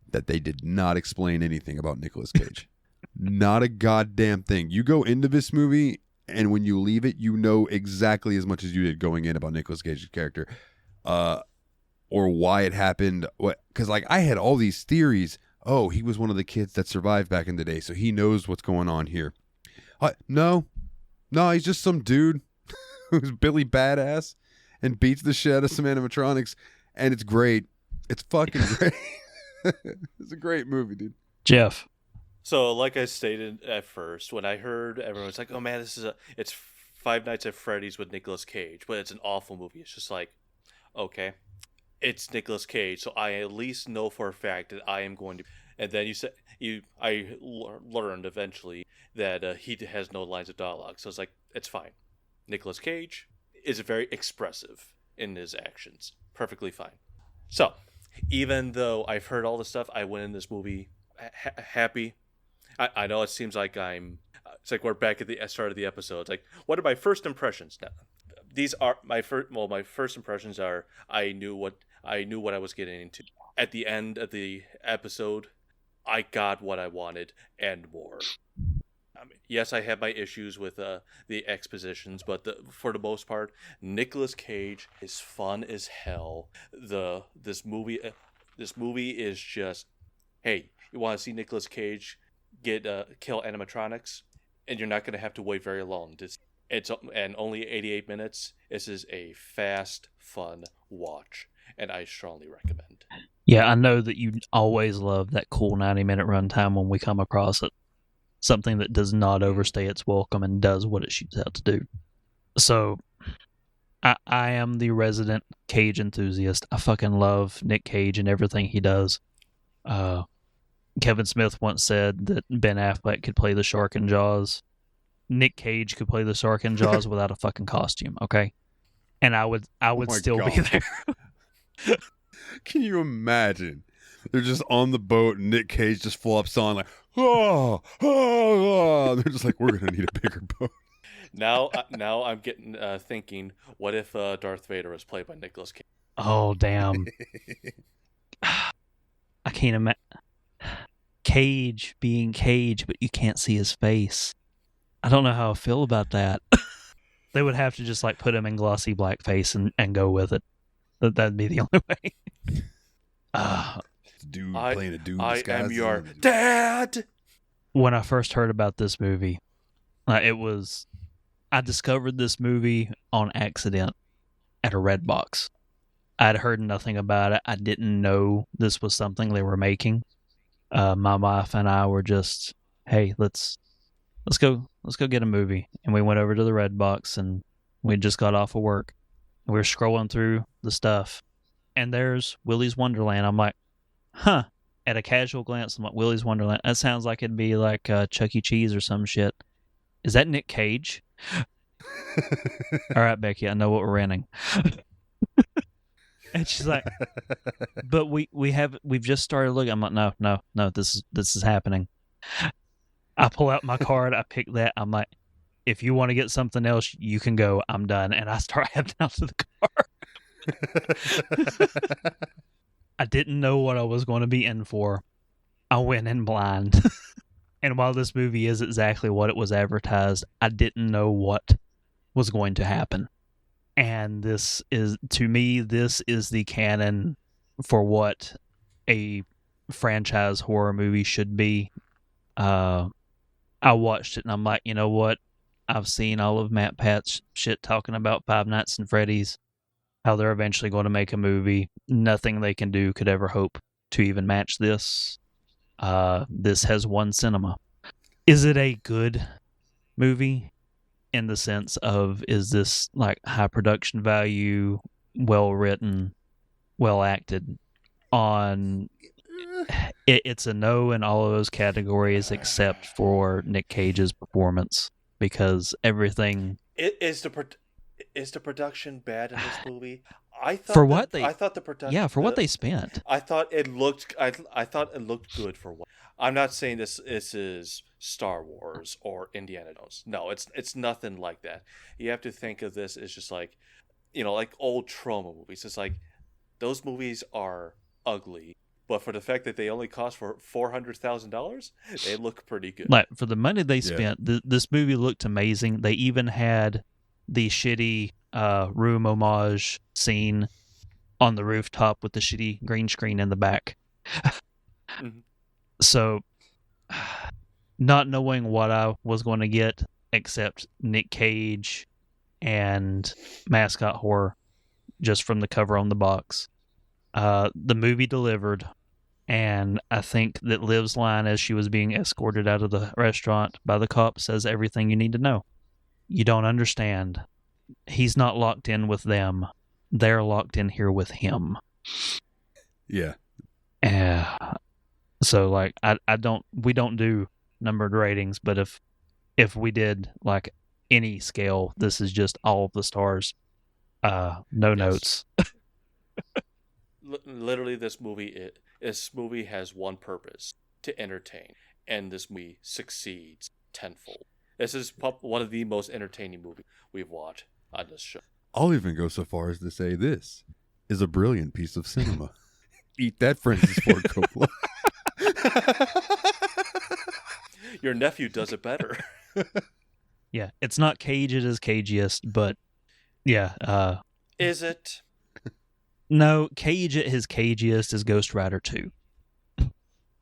that they did not explain anything about Nicolas Cage. Not a goddamn thing. You go into this movie, and when you leave it, you know exactly as much as you did going in about Nicolas Cage's character. Or why it happened. Because I had all these theories. Oh, he was one of the kids that survived back in the day, so he knows what's going on here. No, he's just some dude who's Billy Badass and beats the shit out of some animatronics, and it's great. It's fucking great. It's a great movie, dude. Jeff. So, like I stated at first, when I heard everyone's like, "Oh man, it's Five Nights at Freddy's with Nicolas Cage," but it's an awful movie. It's just like, okay. It's Nicolas Cage, so I at least know for a fact that I am going to. And then I learned eventually that he has no lines of dialogue, so it's like, it's fine. Nicolas Cage is very expressive in his actions, perfectly fine. So, even though I've heard all this stuff, I went in this movie happy. I know it seems like it's like we're back at the start of the episode. It's like, what are my first impressions now? These are my first impressions are I knew what I was getting into. At the end of the episode, I got what I wanted and more. I mean, yes, I have my issues with the expositions, but for the most part, Nicolas Cage is fun as hell. This movie is just, hey, you want to see Nicolas Cage kill animatronics, and you're not going to have to wait very long. It's only 88 minutes. This is a fast, fun watch, and I strongly recommend. Yeah, I know that you always love that cool 90-minute runtime when we come across it. Something that does not overstay its welcome and does what it shoots out to do. So, I am the resident Cage enthusiast. I fucking love Nic Cage and everything he does. Kevin Smith once said that Ben Affleck could play the shark in Jaws. Nic Cage could play the shark in Jaws without a fucking costume, okay? And I would still be there. Can you imagine? They're just on the boat and Nic Cage just flops on like, oh. They're just like, we're going to need a bigger boat. Now I'm getting thinking, what if Darth Vader was played by Nicolas Cage? Oh, damn. I can't imagine. Cage being Cage, but you can't see his face. I don't know how I feel about that. They would have to just put him in glossy blackface and go with it. That'd be the only way. Dude playing a dude. I am your dad. When I first heard about this movie, I discovered this movie on accident at a Redbox. I'd heard nothing about it. I didn't know this was something they were making. My wife and I were just, hey, let's go get a movie. And we went over to the Redbox, and we just got off of work. and we're scrolling through the stuff, and there's Willy's Wonderland. I'm like, huh. At a casual glance, I'm like, Willy's Wonderland. That sounds like it'd be like Chuck E. Cheese or some shit. Is that Nic Cage? All right, Becky, I know what we're renting. And she's like, but we've just started looking. I'm like, no, this is happening. I pull out my card, I pick that. I'm like, if you want to get something else, you can go. I'm done. And I start heading out to the car. I didn't know what I was going to be in for. I went in blind. And while this movie is exactly what it was advertised, I didn't know what was going to happen. And this is, to me, this is the canon for what a franchise horror movie should be. I watched it and I'm like, you know what? I've seen all of Matt Pat's shit talking about Five Nights at Freddy's, how they're eventually going to make a movie. Nothing they can do could ever hope to even match this. This has won cinema. Is it a good movie in the sense of, is this like high production value, well written, well acted? It's a no in all of those categories except for Nic Cage's performance, because everything Is the production bad in this movie? I thought the production. Yeah, for what they spent. I thought it looked. I thought it looked good for what. I'm not saying this is Star Wars or Indiana Jones. No, it's nothing like that. You have to think of this as just like, like old trauma movies. It's like those movies are ugly, but for the fact that they only cost for $400,000, they look pretty good. Like, for the money they spent, this movie looked amazing. They even had the shitty room homage scene on the rooftop with the shitty green screen in the back. Mm-hmm. So, not knowing what I was going to get except Nic Cage and mascot horror just from the cover on the box, the movie delivered. And I think that Liv's line as she was being escorted out of the restaurant by the cop says everything you need to know. You don't understand. He's not locked in with them. They're locked in here with him. Yeah. So like we don't do numbered ratings, but if we did like any scale, this is just all of the stars. No notes. Literally, this movie has one purpose: to entertain, and this movie succeeds tenfold. This is one of the most entertaining movies we've watched on this show. I'll even go so far as to say this is a brilliant piece of cinema. Eat that, Francis Ford Coppola. Your nephew does it better. Yeah, it's not Cage, it is Cagiest, but yeah. Is it? No, Cage at his cagiest is Ghost Rider 2.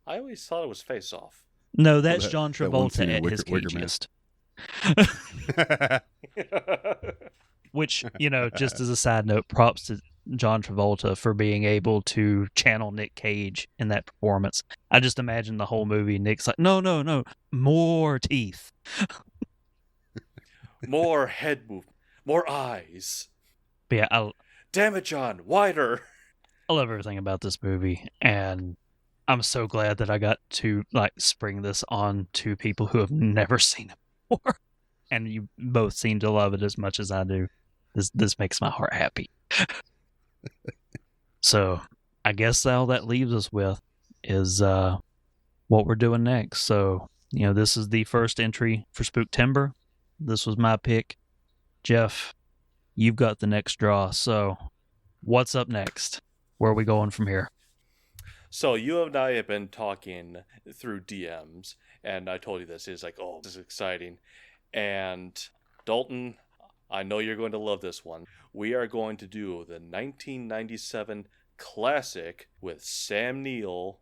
I always thought it was Face Off. No, that's John Travolta at his cagiest. Which, just as a side note, props to John Travolta for being able to channel Nic Cage in that performance. I just imagine the whole movie, Nick's like, no, more teeth. More head movement. More eyes. But yeah, damn it, John, wider. I love everything about this movie, and I'm so glad that I got to spring this on to people who have never seen it before. And you both seem to love it as much as I do. This makes my heart happy. So I guess all that leaves us with is what we're doing next. So, this is the first entry for Spooktember. This was my pick. Jeff, you've got the next draw. So what's up next? Where are we going from here? So you and I have been talking through DMs, and I told you this is like, oh, this is exciting. And Dalton, I know you're going to love this one. We are going to do the 1997 classic with Sam Neill,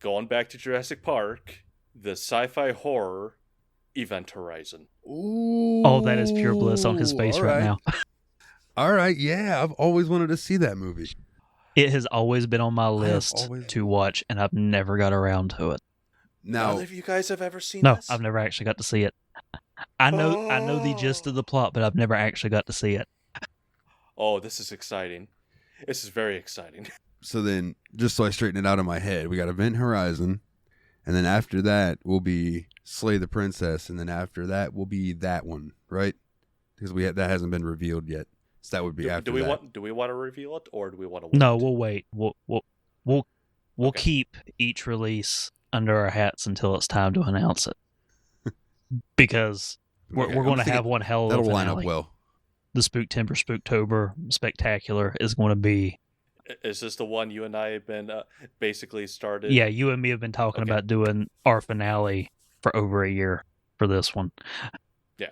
going back to Jurassic Park, the sci-fi horror Event Horizon. Ooh, oh, that is pure bliss on his face right now. All right, yeah, I've always wanted to see that movie. It has always been on my list to watch, and I've never got around to it. None of you guys have ever seen this? No, I've never actually got to see it. I know the gist of the plot, but I've never actually got to see it. Oh, this is exciting. This is very exciting. So then, just so I straighten it out in my head, we got Event Horizon, and then after that will be Slay the Princess, and then after that will be that one, right? Because that hasn't been revealed yet. So that would be after that. Do we want to reveal it, or do we want to wait? No, we'll wait. We'll Okay. keep each release under our hats until it's time to announce it. Because we're going to have one hell of a That'll finale. line up well. The Spooktember Spooktober Spectacular is going to be. Is this the one you and I have been basically started? Yeah, you and me have been talking about doing our finale for over a year for this one. Yeah.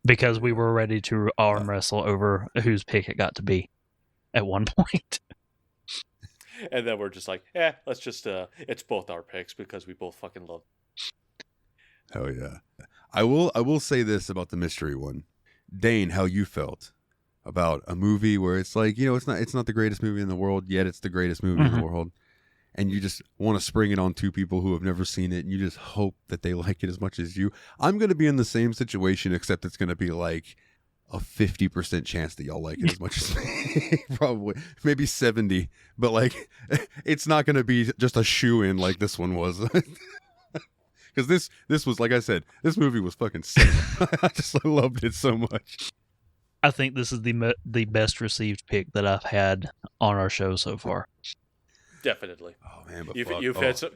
Because we were ready to arm wrestle over whose pick it got to be at one point. And then we're just like, let's just, it's both our picks because we both fucking love. Oh yeah. I will say this about the mystery one. Dane, how you felt about a movie where it's like, it's not the greatest movie in the world, yet it's the greatest movie in the world. And you just want to spring it on two people who have never seen it, and you just hope that they like it as much as you. I'm going to be in the same situation, except it's going to be like a 50% chance that y'all like it as much as me. Probably. Maybe 70. But like, it's not going to be just a shoe-in like this one was. Because this was, like I said, this movie was fucking sick. I loved it so much. I think this is the best received pick that I've had on our show so far. Definitely. Oh man, but you've had some.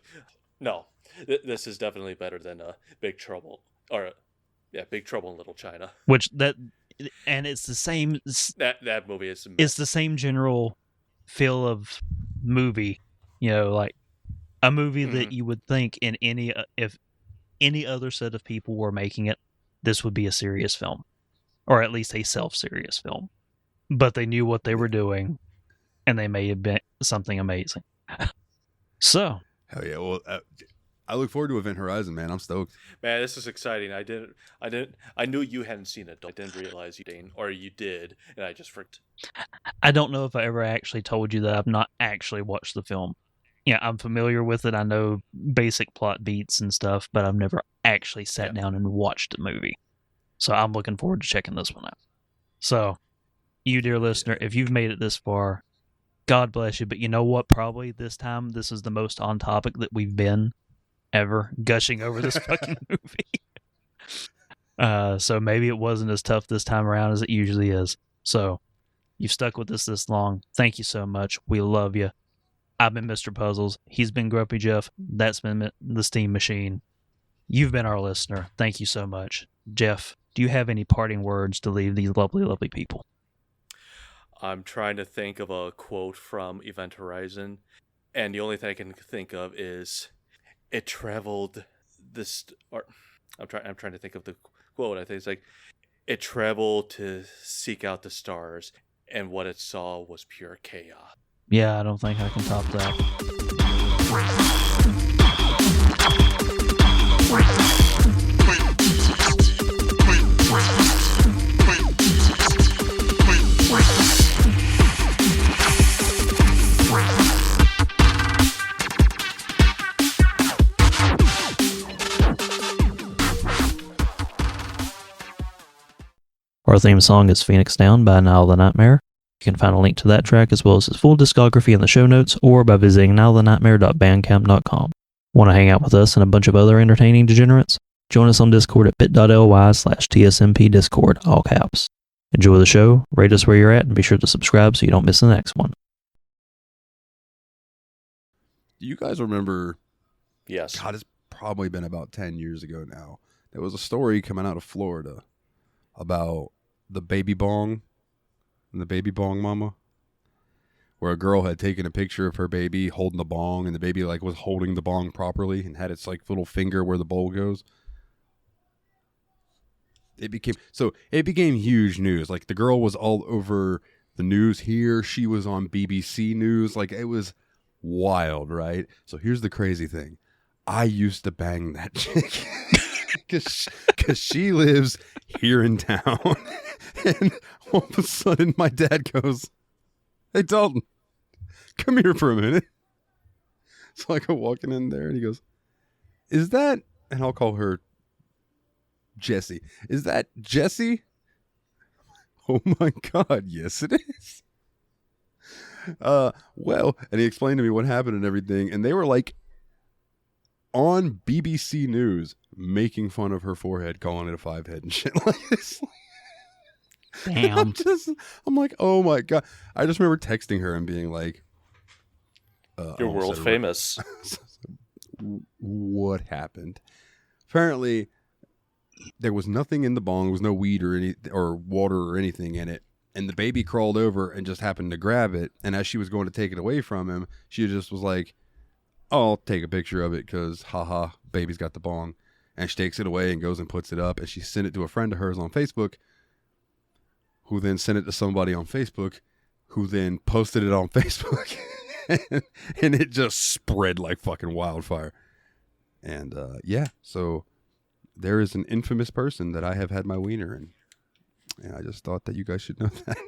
No, this is definitely better than Big Trouble Big Trouble in Little China. And it's the same. That movie is. It's the same general feel of movie, like a movie that you would think if any other set of people were making it, this would be a serious film. Or at least a self-serious film. But they knew what they were doing, and they made it something amazing. So. Hell yeah. Well, I look forward to Event Horizon, man. I'm stoked. Man, this is exciting. I knew you hadn't seen it. I didn't realize you didn't, or you did, and I just freaked. I don't know if I ever actually told you that I've not actually watched the film. Yeah, I'm familiar with it. I know basic plot beats and stuff, but I've never actually sat down and watched the movie. So I'm looking forward to checking this one out. So, you, dear listener, if you've made it this far, God bless you. But you know what? Probably this time, this is the most on topic that we've been ever, gushing over this fucking movie. So maybe it wasn't as tough this time around as it usually is. So, you've stuck with us this long. Thank you so much. We love you. I've been Mr. Puzzles. He's been Grumpy Jeff. That's been the Steam Machine. You've been our listener. Thank you so much. Jeff, do you have any parting words to leave these lovely, lovely people? I'm trying to think of a quote from Event Horizon, and the only thing I can think of is, "It traveled this." Or I'm trying to think of the quote. I think it's like, "It traveled to seek out the stars, and what it saw was pure chaos." Yeah, I don't think I can top that. Our theme song is Pheonix Down by Nile The Nightmare. You can find a link to that track as well as his full discography in the show notes or by visiting nilethenightmare.bandcamp.com. Want to hang out with us and a bunch of other entertaining degenerates? Join us on Discord at bit.ly/TSMP Discord, all caps. Enjoy the show, rate us where you're at, and be sure to subscribe so you don't miss the next one. Do you guys remember? Yes. God, it's probably been about 10 years ago now. There was a story coming out of Florida about the baby bong and the baby bong mama, where a girl had taken a picture of her baby holding the bong, and the baby was holding the bong properly and had its little finger where the bowl goes. It became huge news. The girl was all over the news here. She was on BBC News. It was wild, right? So here's the crazy thing. I used to bang that chick because she lives here in town. And all of a sudden my dad goes, "Hey, Dalton, come here for a minute." So I go walking in there and he goes, "Is that," and I'll call her Jessie, "is that Jessie?" Oh my God, yes it is. Well, and he explained to me what happened and everything, and they were like on BBC News making fun of her forehead, calling it a 5 head and shit like this. Damn. I'm like, oh my God. I just remember texting her and being like, You're world famous. What happened? Apparently, there was nothing in the bong. There was no weed or water or anything in it. And the baby crawled over and just happened to grab it. And as she was going to take it away from him, she just was like, oh, I'll take a picture of it because, haha, baby's got the bong. And she takes it away and goes and puts it up. And she sent it to a friend of hers on Facebook, who then sent it to somebody on Facebook, who then posted it on Facebook. And it just spread like fucking wildfire. And yeah, so there is an infamous person that I have had my wiener in. And I just thought that you guys should know that.